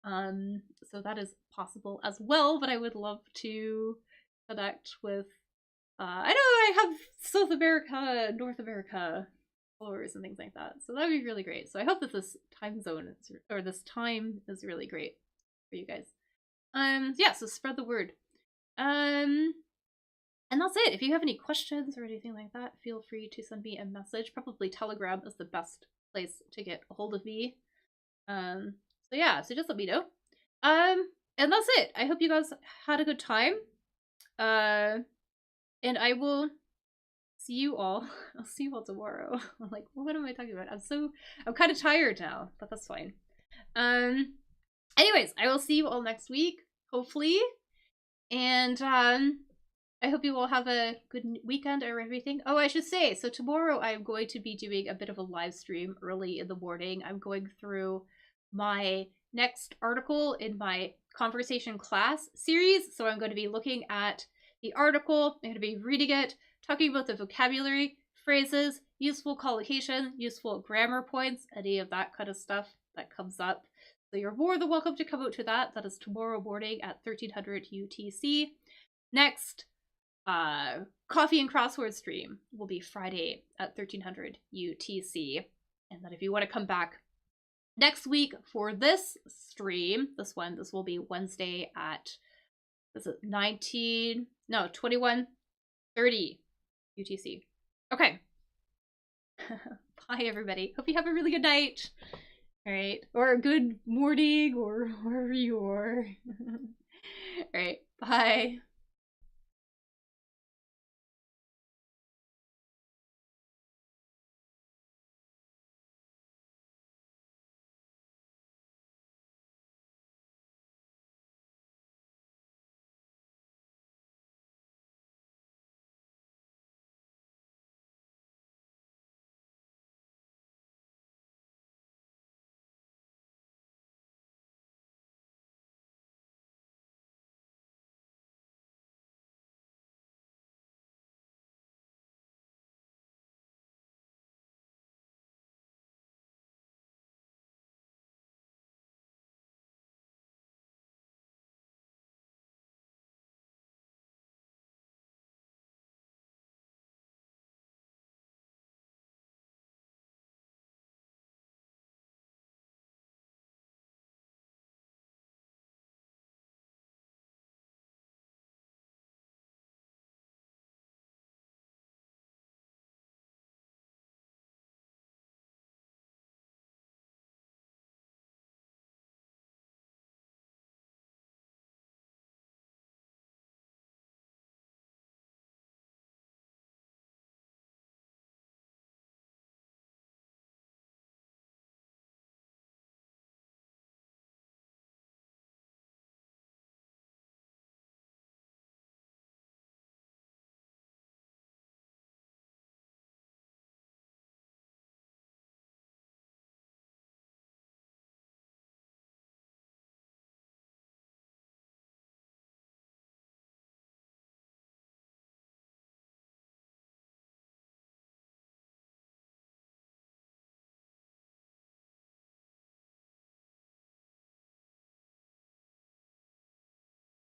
[SPEAKER 1] So that is possible as well, but I would love to connect with, I know I have South America, North America followers and things like that. So that would be really great. So I hope that this time zone is, or this time is really great for you guys. Yeah, so spread the word. And that's it. If you have any questions or anything like that, feel free to send me a message. Probably Telegram is the best place to get a hold of me. So yeah, so just let me know. And that's it. I hope you guys had a good time. And I will see you all. I'll see you all tomorrow. I'm like, what am I talking about? I'm kind of tired now, but that's fine. Anyways, I will see you all next week, hopefully. And I hope you all have a good weekend or everything. Oh, I should say, so tomorrow I'm going to be doing a bit of a live stream early in the morning. I'm going through my next article in my conversation class series. So I'm going to be looking at the article. I'm going to be reading it, talking about the vocabulary, phrases, useful collocation, useful grammar points, any of that kind of stuff that comes up. So you're more than welcome to come out to that. That is tomorrow morning at 1300 UTC. Next, coffee and crossword stream will be Friday at 1300 UTC. And then if you want to come back next week for this stream, this will be Wednesday at, is it 21:30 UTC. Okay. Bye, everybody. Hope you have a really good night. All right. Or a good morning, or wherever you are. All right. Bye.